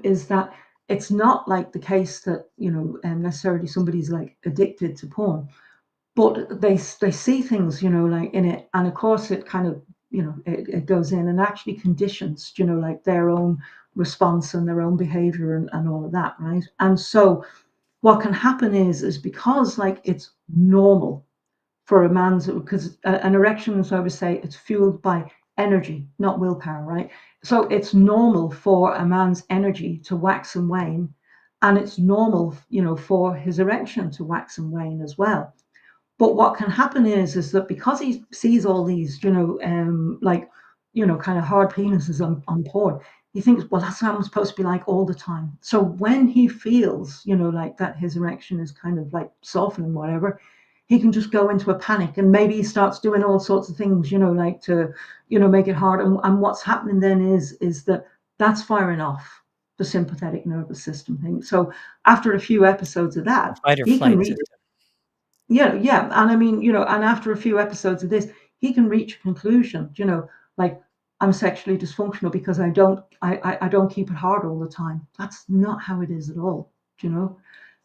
is that it's not like the case that necessarily somebody's like addicted to porn, but they see things, like in it, and of course it kind of, it goes in and actually conditions, like their own response and their own behavior and all of that, right? And so what can happen is because like it's normal for a man's, because an erection, as I would say, it's fueled by energy, not willpower, right? So it's normal for a man's energy to wax and wane, and it's normal, for his erection to wax and wane as well. But what can happen is that because he sees all these, like, kind of hard penises on porn, he thinks, well, that's how I'm supposed to be like all the time. So when he feels, like that his erection is kind of like softening, whatever, he can just go into a panic, and maybe he starts doing all sorts of things, like to, make it hard. And what's happening then is that that's firing off the sympathetic nervous system thing. So after a few episodes of that, Fight or he can flight read. system. Yeah, yeah. And I mean, and after a few episodes of this, he can reach a conclusion, like I'm sexually dysfunctional because I don't keep it hard all the time. That's not how it is at all, you know.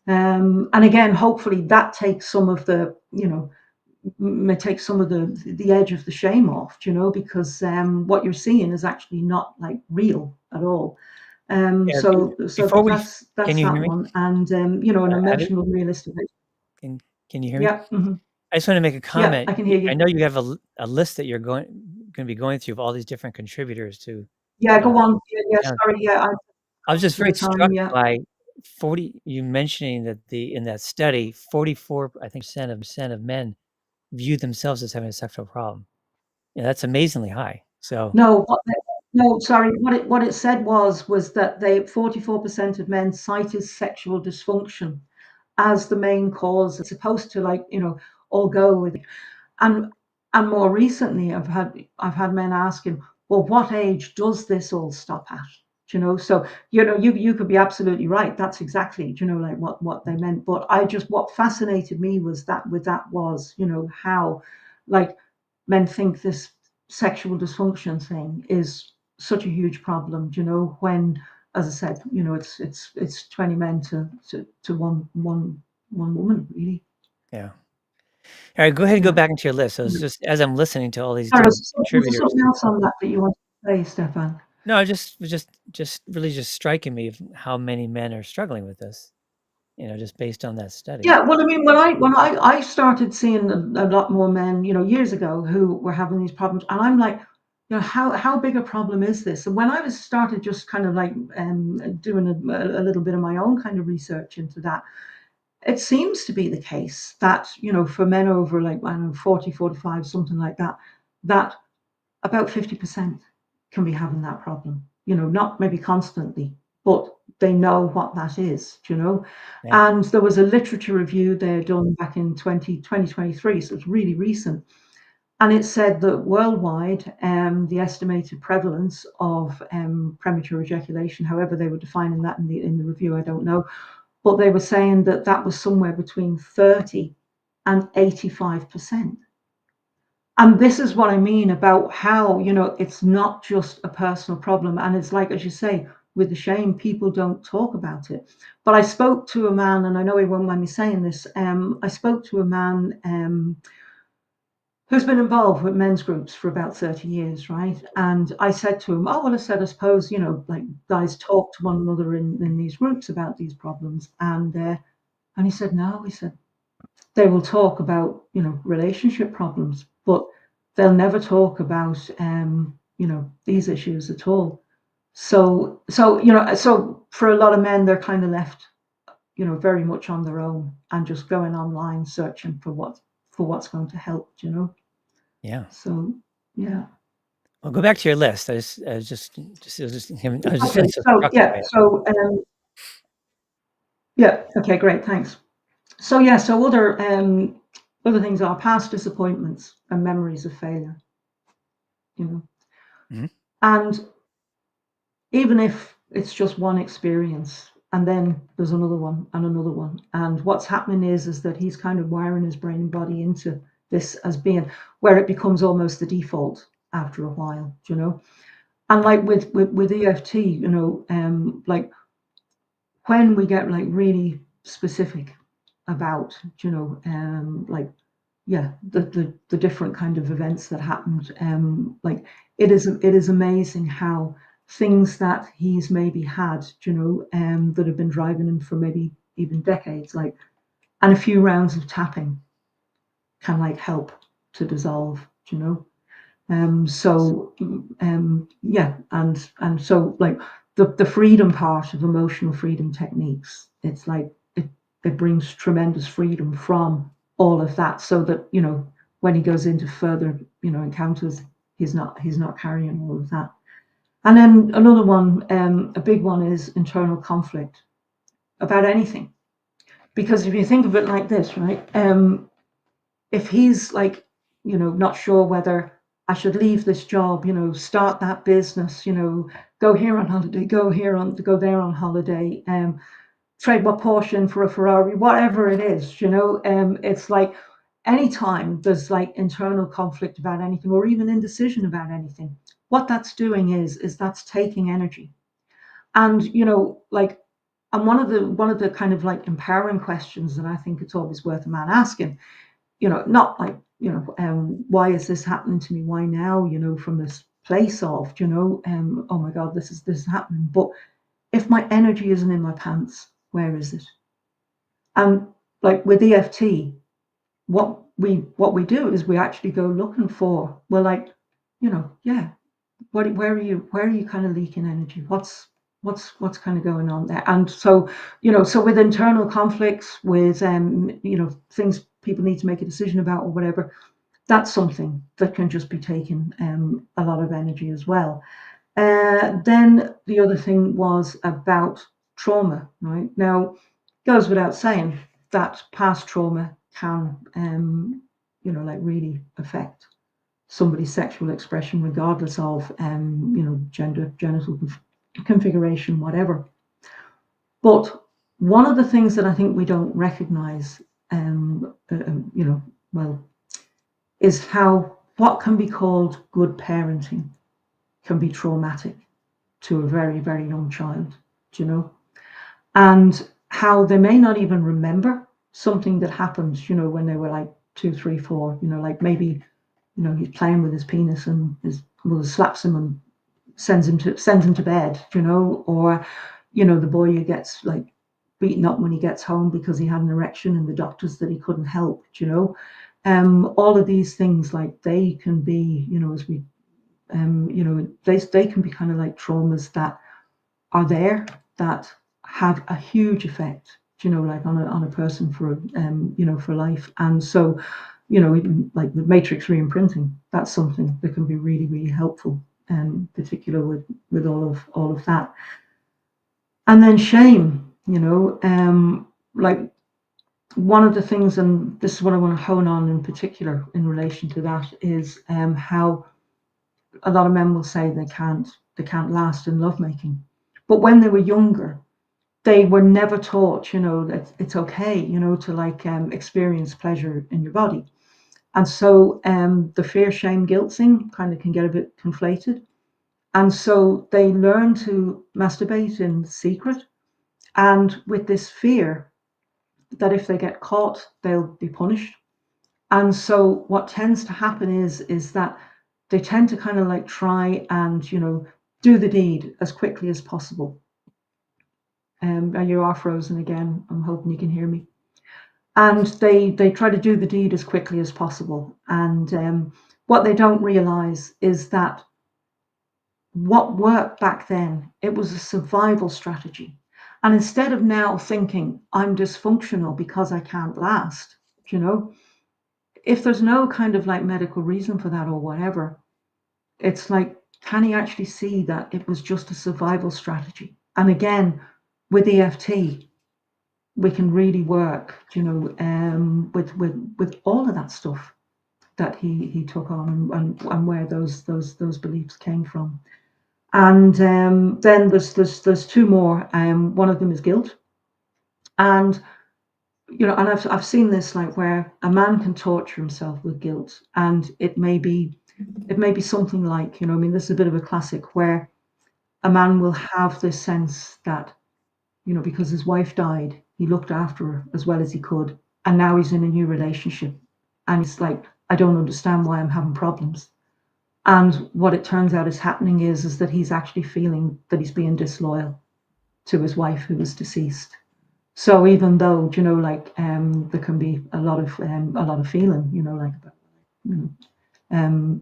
And again, hopefully that takes some of the, may take some of the edge of the shame off, because what you're seeing is actually not like real at all. Yeah, So before we can that's you hear that me? one, and an Abby, emotional, realistic. can can you hear me? Yeah, I just want to make a yeah, comment. I can hear I you. know you have a list that you're going to be going through of all these different contributors to, Yeah, go uh, on. Yeah, yeah, yeah. sorry. Yeah, I'm I was just conscious of very the time. struck Yeah. by 40 you mentioning that in that study, 44, I think, percent of men view themselves as having a sexual problem. Yeah, that's amazingly high. So, No, no, sorry. What it said was that they 44% of men cited sexual dysfunction as the main cause. It's supposed to, like, all go with it. And more recently, I've had men asking, well, what age does this all stop at? So you could be absolutely right. That's exactly like what they meant. But what fascinated me was that how, like, men think this sexual dysfunction thing is such a huge problem. When, as I said, it's 20 men to one woman, really. yeah. All right, go ahead and go Yeah. back into your list. So it's just as I'm listening to all these Sorry, different was there contributors. something else on that you wanted to say, Stefan? No, I just really just striking me of how many men are struggling with this, just based on that study. Yeah, well, I mean, when I started seeing a lot more men, years ago, who were having these problems, and I'm like, how big a problem is this? And when I was started just kind of like doing a little bit of my own kind of research into that, it seems to be the case that, for men over, like, I don't know, 40, 45, something like that, that about 50% can be having that problem, not maybe constantly, but they know what that is. Yeah. And there was a literature review there done back in 2023, so it's really recent. And it said that worldwide, the estimated prevalence of premature ejaculation, however they were defining that in the review, I don't know, but they were saying that that was somewhere between 30 and 85%. And this is what I mean about how, it's not just a personal problem. And it's like, as you say, with the shame, people don't talk about it. But I spoke to a man, and I know he won't mind me saying this. I spoke to a man who's been involved with men's groups for about 30 years, right? And I said to him, oh, well, I said, I suppose, like, guys talk to one another in these groups about these problems. And he said, no, he said, they will talk about relationship problems, but they'll never talk about these issues at all. So for a lot of men, they're kind of left very much on their own and just going online searching for what's going to help. Yeah. So yeah. Well, go back to your list. I was just it was just him. I was just Okay. really so So struck yeah. by it. Yeah. Okay. Great. Thanks. So yeah. So other things are past disappointments and memories of failure. You know, Mhm. and even if it's just one experience, and then there's another one and another one, and what's happening is that he's kind of wiring his brain and body into this as being where it becomes almost the default after a while. And Yeah. like with EFT, like, when we get like really specific about, like, yeah, the different kind of events that happened, like, it is amazing how things that he's maybe had, that have been driving him for maybe even decades, like, and a few rounds of tapping can, like, help to dissolve, so yeah, and so, like, the freedom part of emotional freedom techniques, it's like it brings tremendous freedom from all of that, so that when he goes into further encounters, he's not carrying all of that. And then another one, a big one, is internal conflict about anything, because if you think of it like this, right, if he's like, not sure whether I should leave this job, start that business, go here on holiday, go there on holiday, trade my Porsche in for a Ferrari, whatever it is, it's like anytime there's like internal conflict about anything or even indecision about anything, what that's doing is that's taking energy. And like, and one of the kind of like empowering questions that I think it's always worth a man asking, not like, why is this happening to me? Why now? From this place of, oh my God, this is happening. But if my energy isn't in my pants, where is it? And like with EFT, what we do is we actually go looking for, well, like, yeah, where are you kind of leaking energy? What's kind of going on there? And so, so with internal conflicts, with things people need to make a decision about or whatever, that's something that can just be taking a lot of energy as well. Then the other thing was about trauma, right? Now, goes without saying that past trauma can, like really affect somebody's sexual expression, regardless of, gender, genital configuration, whatever. But one of the things that I think we don't recognize, well, is how what can be called good parenting can be traumatic to a very, very young child, do you know? And how they may not even remember something that happened, when they were like 2, 3, 4, like maybe, he's playing with his penis and his mother slaps him and sends him to bed, or, the boy who gets like beaten up when he gets home because he had an erection and the doctors that he couldn't help, all of these things, like they can be, as we they can be kind of like traumas that are there that have a huge effect, like on a person for for life. And so, even like the matrix re-imprinting, that's something that can be really, really helpful, particular with all of that. And then shame, like one of the things, and this is what I want to hone on in particular in relation to that, is how a lot of men will say they can't last in lovemaking, but when they were younger, they were never taught, that it's okay, to like experience pleasure in your body. And so the fear, shame, guilt thing kind of can get a bit conflated. And so they learn to masturbate in secret, and with this fear that if they get caught, they'll be punished. And so what tends to happen is that they tend to kind of like try and, do the deed as quickly as possible. And you are frozen again. I'm hoping you can hear me. And they try to do the deed as quickly as possible. And what they don't realize is that what worked back then, it was a survival strategy. And instead of now thinking I'm dysfunctional because I can't last, you know, if there's no kind of like medical reason for that or whatever, it's like, can he actually see that it was just a survival strategy? And again, with EFT, we can really work, with all of that stuff that he took on, and where those beliefs came from. And then there's two more. One of them is guilt, and and I've seen this, like where a man can torture himself with guilt, and it may be something like, I mean, this is a bit of a classic where a man will have this sense that, because his wife died, he looked after her as well as he could, and now he's in a new relationship, and he's like, I don't understand why I'm having problems. And what it turns out is happening is that he's actually feeling that he's being disloyal to his wife who was deceased. So even though, like there can be a lot of feeling, like about, you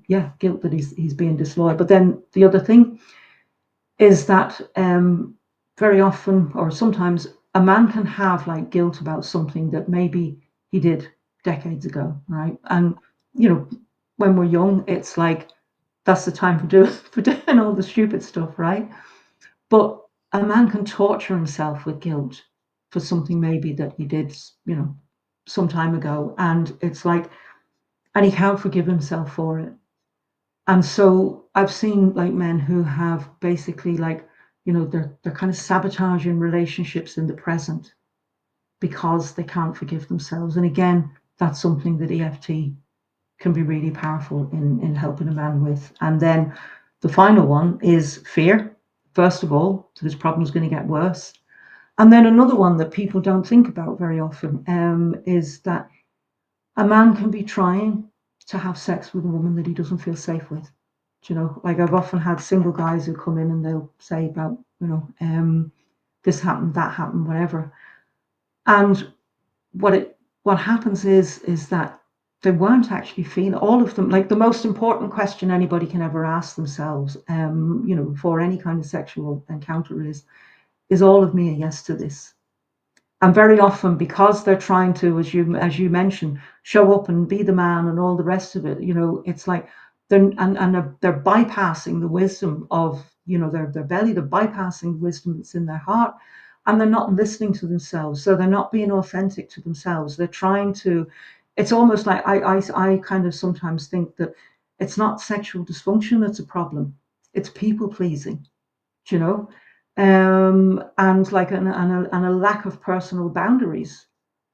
yeah, guilt that he's being disloyal. But then the other thing is that very often or sometimes a man can have like guilt about something that maybe he did decades ago, right? And you know, when we're young, it's like that's the time for doing all the stupid stuff, right? But a man can torture himself with guilt for something maybe that he did, some time ago, and it's like, and he can't forgive himself for it. And so I've seen like men who have basically like, they're kind of sabotaging relationships in the present because they can't forgive themselves. And again, that's something that EFT can be really powerful in helping a man with. And then the final one is fear. First of all, so this problem's going to get worse. And then another one that people don't think about very often is that a man can be trying to have sex with a woman that he doesn't feel safe with. You know, like I've often had single guys who come in and they'll say about, this happened, that happened, whatever. And what happens is that they weren't actually feeling all of them. Like the most important question anybody can ever ask themselves, before any kind of sexual encounter is all of me a yes to this? And very often, because they're trying to, as you mentioned, show up and be the man and all the rest of it, it's like they're bypassing the wisdom of their belly, they're bypassing the wisdom that's in their heart, and they're not listening to themselves. So they're not being authentic to themselves. They're trying to. It's almost like I kind of sometimes think that it's not sexual dysfunction that's a problem. It's people pleasing, you know and like and a lack of personal boundaries,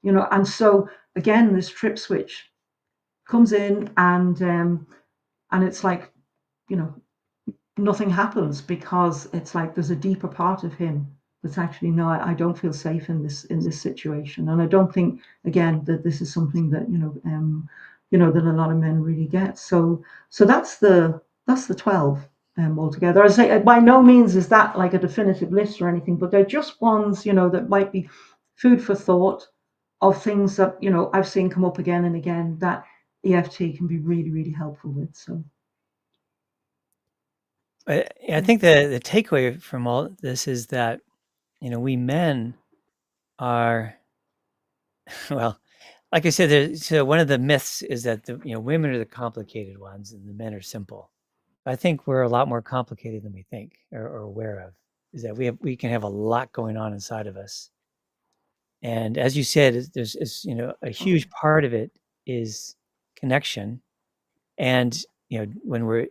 and so again this trip switch comes in, and it's like, you know nothing happens, because it's like there's a deeper part of him that's actually, no, I don't feel safe in this situation. And I don't think, again, that this is something that that a lot of men really get. So that's the 12 altogether. I say by no means is that like a definitive list or anything, but they're just ones that might be food for thought of things that I've seen come up again and again that EFT can be really, really helpful with. So I think the takeaway from all this is that, we men are, well, like I said, so one of the myths is that women are the complicated ones and the men are simple. I think we're a lot more complicated than we think or aware of. Is that we can have a lot going on inside of us, and as you said, there's a huge part of it is connection, and when we're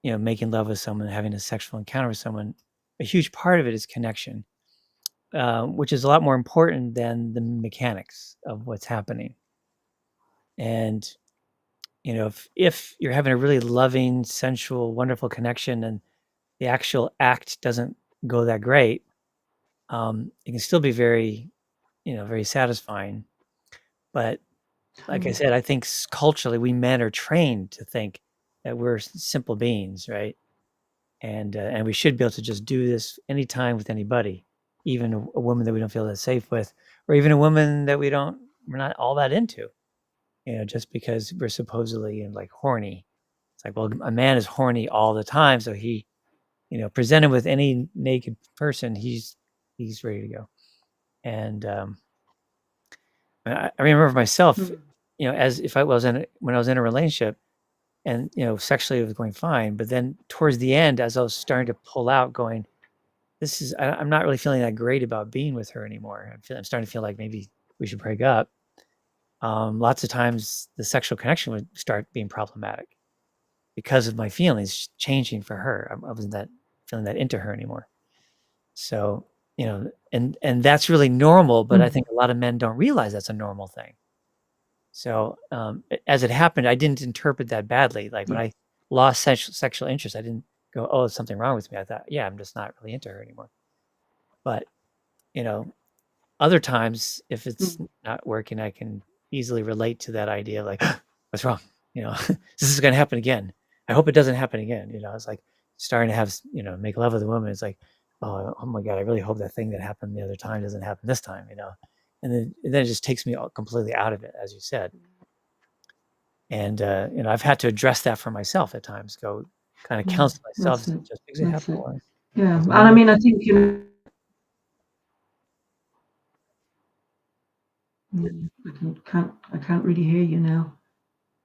making love with someone, having a sexual encounter with someone, a huge part of it is connection, which is a lot more important than the mechanics of what's happening. And if you're having a really loving, sensual, wonderful connection, and the actual act doesn't go that great, it can still be very, very satisfying. But like I said, I think culturally, we men are trained to think that we're simple beings, right? And we should be able to just do this anytime with anybody, even a woman that we don't feel that safe with, or even a woman that we're not all that into, just because we're supposedly like horny. It's like, well, a man is horny all the time, so he, presented with any naked person, he's ready to go. And I remember myself, as if I was when I was in a relationship, and sexually it was going fine, but then towards the end, as I was starting to pull out, going, I'm not really feeling that great about being with her anymore. I'm starting to feel like maybe we should break up. Lots of times the sexual connection would start being problematic because of my feelings changing for her. I wasn't that feeling that into her anymore. So, and that's really normal, but I think a lot of men don't realize that's a normal thing. So, as it happened, I didn't interpret that badly. Like when I lost sexual interest, I didn't go, "Oh, there's something wrong with me." I thought, "Yeah, I'm just not really into her anymore." But, you know, other times, if it's not working, I can easily relate to that idea of like, "What's wrong?" "This is gonna happen again. I hope it doesn't happen again." It's like starting to have, make love with a woman. It's like, "Oh my God, I really hope that thing that happened the other time doesn't happen this time," and then it just takes me completely out of it, as you said. And, I've had to address that for myself at times, go kind of counsel myself, that's say, it. just because it That's happened it. once Yeah, doesn't and mean I that. mean, I think I can't really hear you now.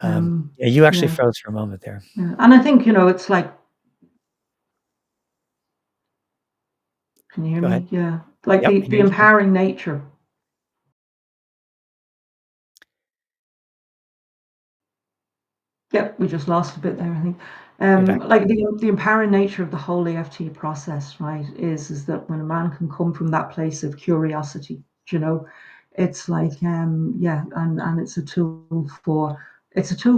Yeah, you actually Yeah, froze for a moment there. yeah, and I think it's like, can you hear Go ahead. me? Yeah, like Yep, the hear you fine. empowering nature. Yep, we just lost a bit there, I think. You're back. Like the empowering nature of the whole EFT process, right, is that when a man can come from that place of curiosity, you know, it's like yeah, and it's a tool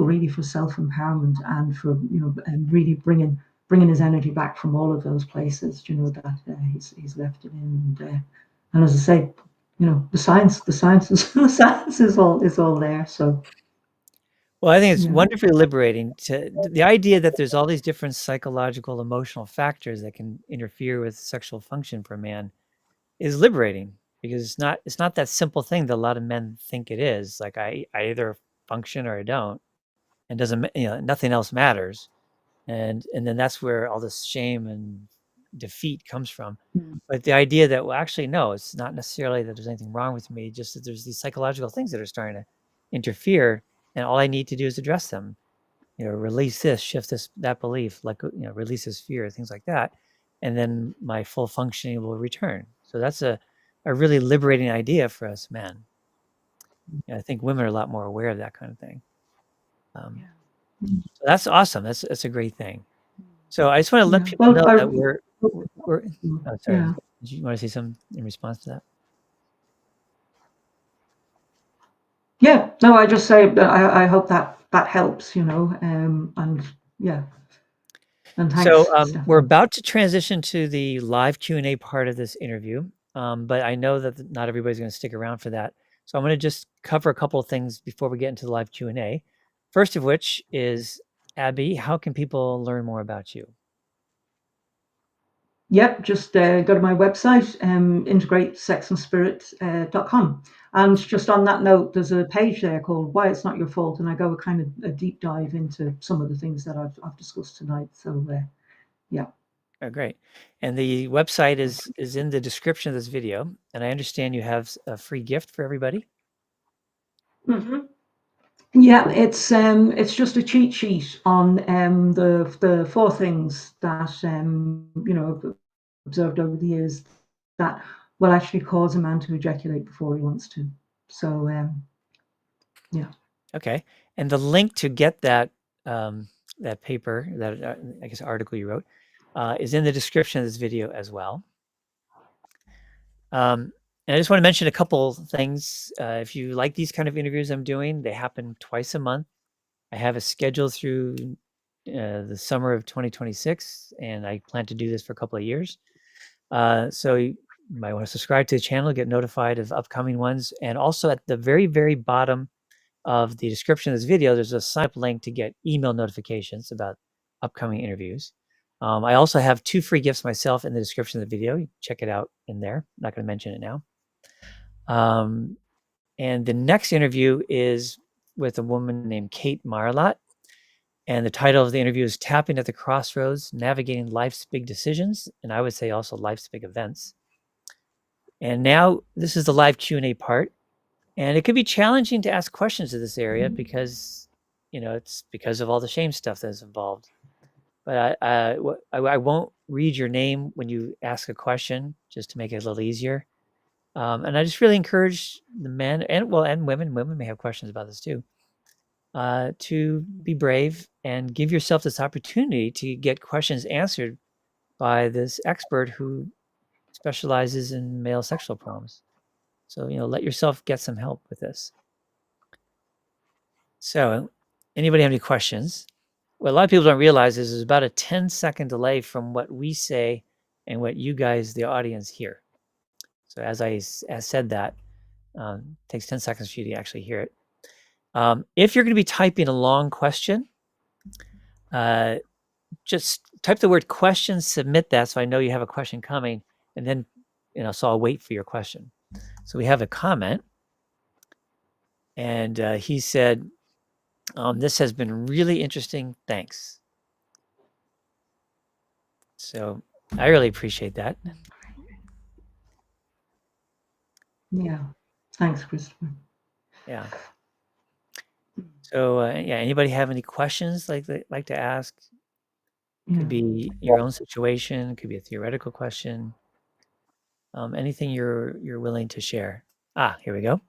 really for self-empowerment and for and really bringing his energy back from all of those places that he's left it in. And as I say, the science is the science is all there. So Well, I think it's yeah. wonderfully liberating to the idea that there's all these different psychological, emotional factors that can interfere with sexual function for a man is liberating because it's not that simple thing that a lot of men think it is. Like I either function or I don't, and doesn't nothing else matters. And then that's where all this shame and defeat comes from. Mm. But the idea that, well, actually, no, it's not necessarily that there's anything wrong with me, just that there's these psychological things that are starting to interfere, and all I need to do is address them. Release this, shift this, that belief, like release this fear, things like that, and then my full functioning will return. So that's a really liberating idea for us men. I think women are a lot more aware of that kind of thing. Um, Yeah. so that's awesome. That's a great thing. So I just want to let Yeah. people Well, know that we're oh, sorry. yeah. Did you want to say something in response to that? Yeah, no, I just say that I hope that helps, and yeah, and So thanks, we're Stefan. about to transition to the live Q&A part of this interview, but I know that not everybody's going to stick around for that. So I'm going to just cover a couple of things before we get into the live Q&A. First of which is, Abby, how can people learn more about you? Yep, just go to my website, integrate.sexandspirit.com. And just on that note, there's a page there called Why It's Not Your Fault, and I go kind of a deep dive into some of the things that I've discussed tonight. So yeah. Oh, great. And the website is in the description of this video. And I understand you have a free gift for everybody. Hmm. Yeah, it's just a cheat sheet on the four things that I've observed over the years that will actually cause a man to ejaculate before he wants to. So yeah. Okay. And the link to get that paper, that I guess article you wrote, is in the description of this video as well. And I just want to mention a couple things. If you like these kind of interviews I'm doing, they happen twice a month. I have a schedule through the summer of 2026, and I plan to do this for a couple of years. So you might want to subscribe to the channel, get notified of upcoming ones. And also at the very, very bottom of the description of this video, there's a sign up link to get email notifications about upcoming interviews. I also have 2 free gifts myself in the description of the video. You can check it out in there. I'm not going to mention it now. And the next interview is with a woman named Kate Marlott. And the title of the interview is Tapping at the Crossroads, Navigating Life's Big Decisions, and I would say also Life's Big Events. And now this is the live Q&A part. And it could be challenging to ask questions in this area because, it's because of all the shame stuff that's involved. But I won't read your name when you ask a question, just to make it a little easier. And I just really encourage the men and women. Women may have questions about this too. To be brave and give yourself this opportunity to get questions answered by this expert who specializes in male sexual problems. So, let yourself get some help with this. So, anybody have any questions? What a lot of people don't realize is there's about a 10-second delay from what we say and what you guys, the audience, hear. So, as said that, takes 10 seconds for you to actually hear it. If you're going to be typing a long question, just type the word question, submit that so I know you have a question coming, and then, so I'll wait for your question. So we have a comment, and he said, this has been really interesting. Thanks. So I really appreciate that. Yeah. Thanks, Christopher. Yeah. So yeah, anybody have any questions like to ask? Yeah. Could be your own situation, could be a theoretical question. Anything you're willing to share. Here we go.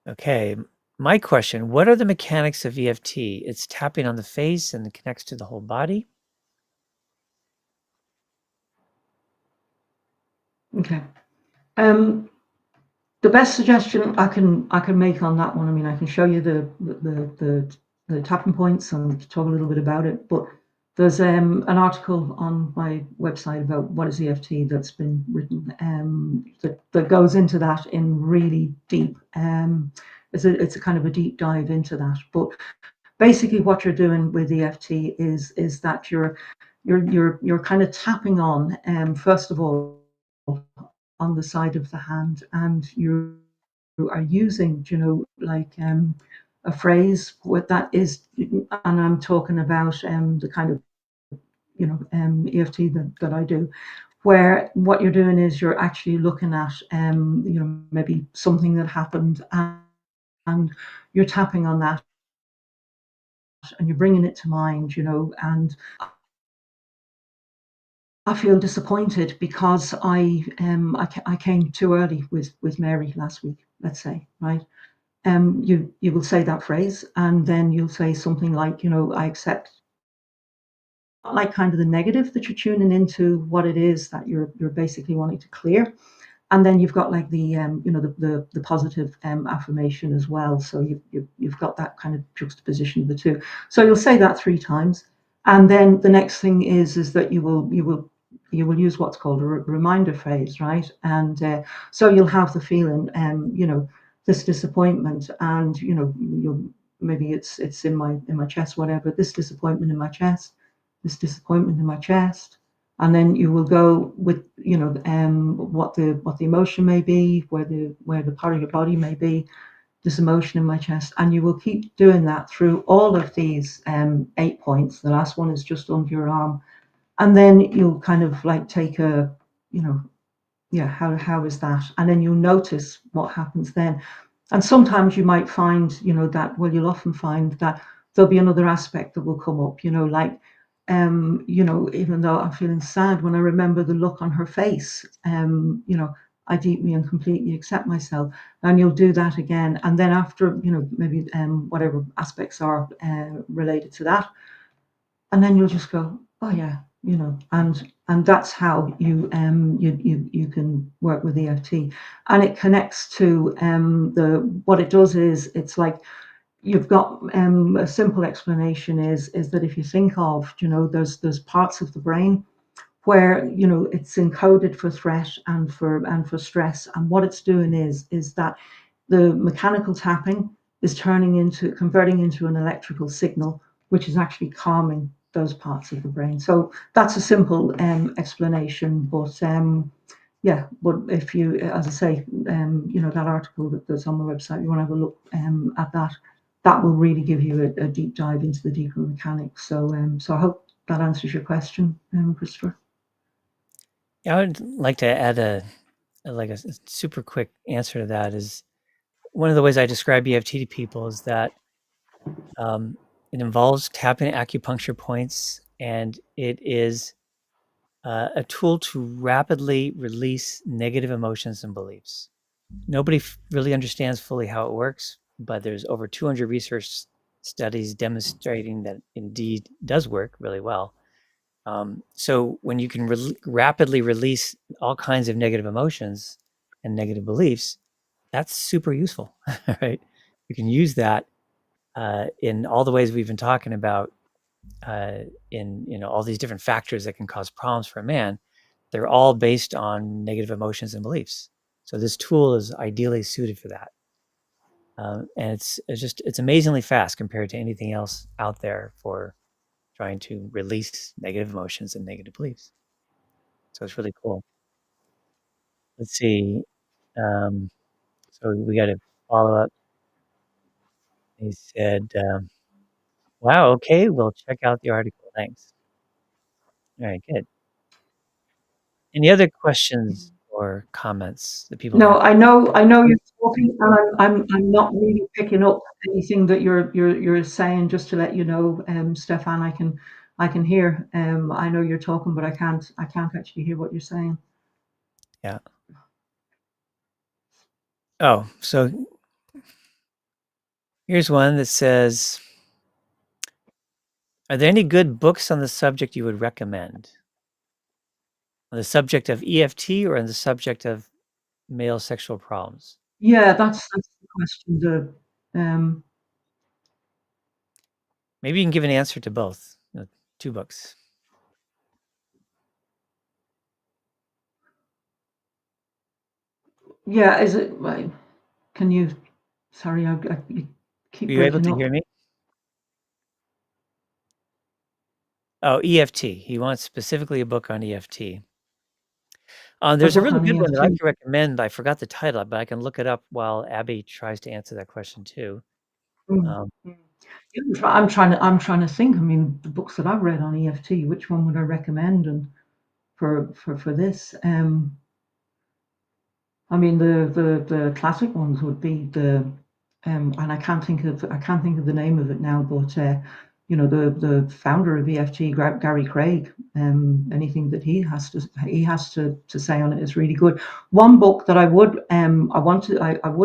Okay. My question, what are the mechanics of EFT? It's tapping on the face and it connects to the whole body. Okay. Um, the best suggestion I can make on that one. I mean, I can show you the tapping points and talk a little bit about it. But there's an article on my website about what is EFT that's been written that goes into that in really deep. It's a kind of a deep dive into that. But basically, what you're doing with EFT is that you're kind of tapping on first of all on the side of the hand, and you are using, like a phrase with that is, and I'm talking about the kind of EFT that I do, where what you're doing is you're actually looking at maybe something that happened, and you're tapping on that and you're bringing it to mind, and I feel disappointed because I came too early with Mary last week, let's say, right? You will say that phrase, and then you'll say something like, I accept, like kind of the negative that you're tuning into what it is that you're basically wanting to clear. And then you've got like the positive affirmation as well. So you've got that kind of juxtaposition of the two. So you'll say that 3 times, and then the next thing is that you will use what's called a reminder phrase, right? And so you'll have the feeling, this disappointment, and you'll, maybe it's in my chest, whatever. This disappointment in my chest, this disappointment in my chest, and then you will go with what the emotion may be, where the part of your body may be, this emotion in my chest, and you will keep doing that through all of these 8 points. The last one is just under your arm, and then you'll kind of like take a, yeah, how is that, and then you'll notice what happens then. And sometimes you might find, that, well, you'll often find that there'll be another aspect that will come up, like, even though I'm feeling sad, when I remember the look on her face, I deeply and completely accept myself. And you'll do that again. And then after, maybe whatever aspects are related to that, and then you'll just go, oh yeah, and that's how you can work with EFT. And it connects to the what it does is, it's like, you've got a simple explanation is that if you think of, there's parts of the brain where, it's encoded for threat and for stress, and what it's doing is that the mechanical tapping is converting into an electrical signal, which is actually calming those parts of the brain. So that's a simple explanation, but yeah, but if you, as I say, that article that's on my website, you want to have a look at that. That will really give you a deep dive into the deeper mechanics. So I hope that answers your question, Christopher. Yeah, I would like to add a super quick answer to that. Is one of the ways I describe EFT to people is that it involves tapping acupuncture points, and it is a tool to rapidly release negative emotions and beliefs. Nobody really understands fully how it works, but there's over 200 research studies demonstrating that indeed does work really well. So when you can rapidly release all kinds of negative emotions and negative beliefs, that's super useful, right? You can use that in all the ways we've been talking about, in all these different factors that can cause problems for a man. They're all based on negative emotions and beliefs. So this tool is ideally suited for that. And it's amazingly fast compared to anything else out there for trying to release negative emotions and negative beliefs. So it's really cool. Let's see. Um, so we got to follow up. He said, "Wow, okay, we'll check out the article. Thanks." All right, good. Any other questions or comments that people have? No, I know you're talking, and I'm not really picking up anything that you're saying. Just to let you know, Stefan, I can hear. I know you're talking, but I can't actually hear what you're saying. Yeah. Oh, so here's one that says, "Are there any good books on the subject you would recommend?" On the subject of EFT or on the subject of male sexual problems? Yeah, that's the question. Maybe you can give an answer to both. 2 books. Yeah, is it? Right, can you? Sorry, you Were keep you able breaking to up. hear me? Oh, EFT. He wants specifically a book on EFT. A There's a book really on good one that I EFT. could recommend. I forgot the title, but I can look it up while Abby tries to answer that question too. Mm, Um, mm. Yeah, I'm trying to think. I mean, the books that I've read on EFT, which one would I recommend? And for this, I mean, the classic ones would be and I can't think of the name of it now, but the founder of EFT, Gary Craig. Anything that he has to say on it is really good. One book that I would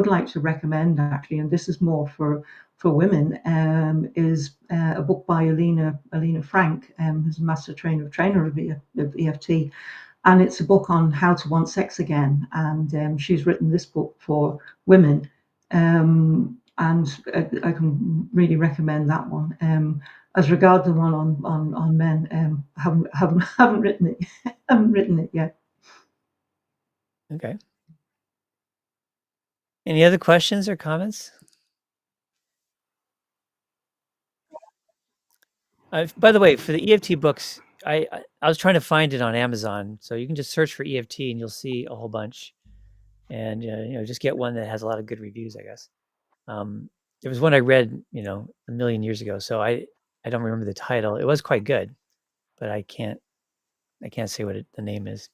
like to recommend actually, and this is more for women, is a book by Alina Frank, who's a master trainer of EFT, and it's a book on how to want sex again. And she's written this book for women, and I can really recommend that one. As regard the one on men, haven't written it haven't written it yet. okay. Any other questions or comments? By the way, for the EFT books, I was trying to find it on Amazon, so you can just search for EFT and you'll see a whole bunch, and just get one that has a lot of good reviews, I guess. There was one I read, a million years ago, so I don't remember the title. It was quite good, but I can't say what the name is.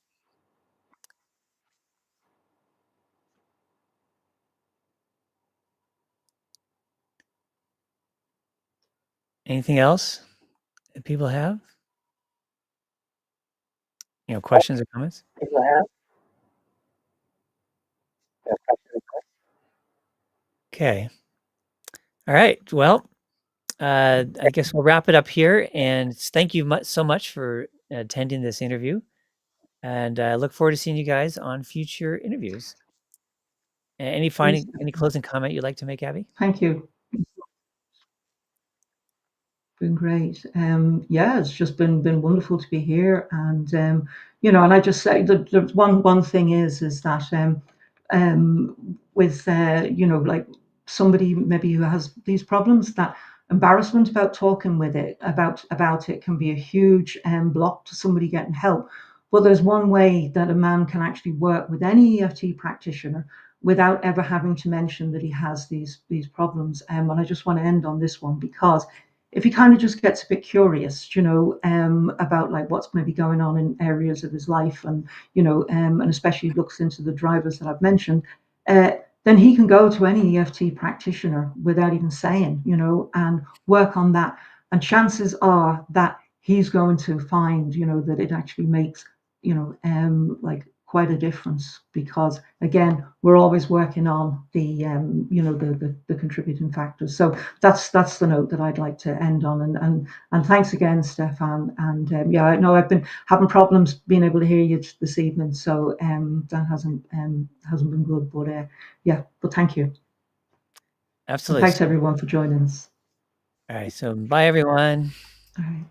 Anything else that people have? Questions or comments? Okay. All right. Well, I guess we'll wrap it up here. And thank you so much for attending this interview. And I look forward to seeing you guys on future interviews. Any closing comment you'd like to make, Abby? Thank you. Been great. Yeah, it's just been wonderful to be here, and and I just say that the one thing is that with like somebody maybe who has these problems, that embarrassment about talking with it about it can be a huge block to somebody getting help. Well, there's one way that a man can actually work with any EFT practitioner without ever having to mention that he has these problems. And I just want to end on this one, because if he kind of just gets a bit curious, about like what's maybe going on in areas of his life, and and especially looks into the drivers that I've mentioned, uh, then he can go to any EFT practitioner without even saying, and work on that. And chances are that he's going to find, that it actually makes, like quite a difference, because again, we're always working on the contributing factors. So that's the note that I'd like to end on. And thanks again, Stefan. And yeah, I know I've been having problems being able to hear you this evening, so that hasn't been good. But yeah, but thank you, and Absolutely. thanks So, everyone for joining us. all right. So, bye, everyone. All right.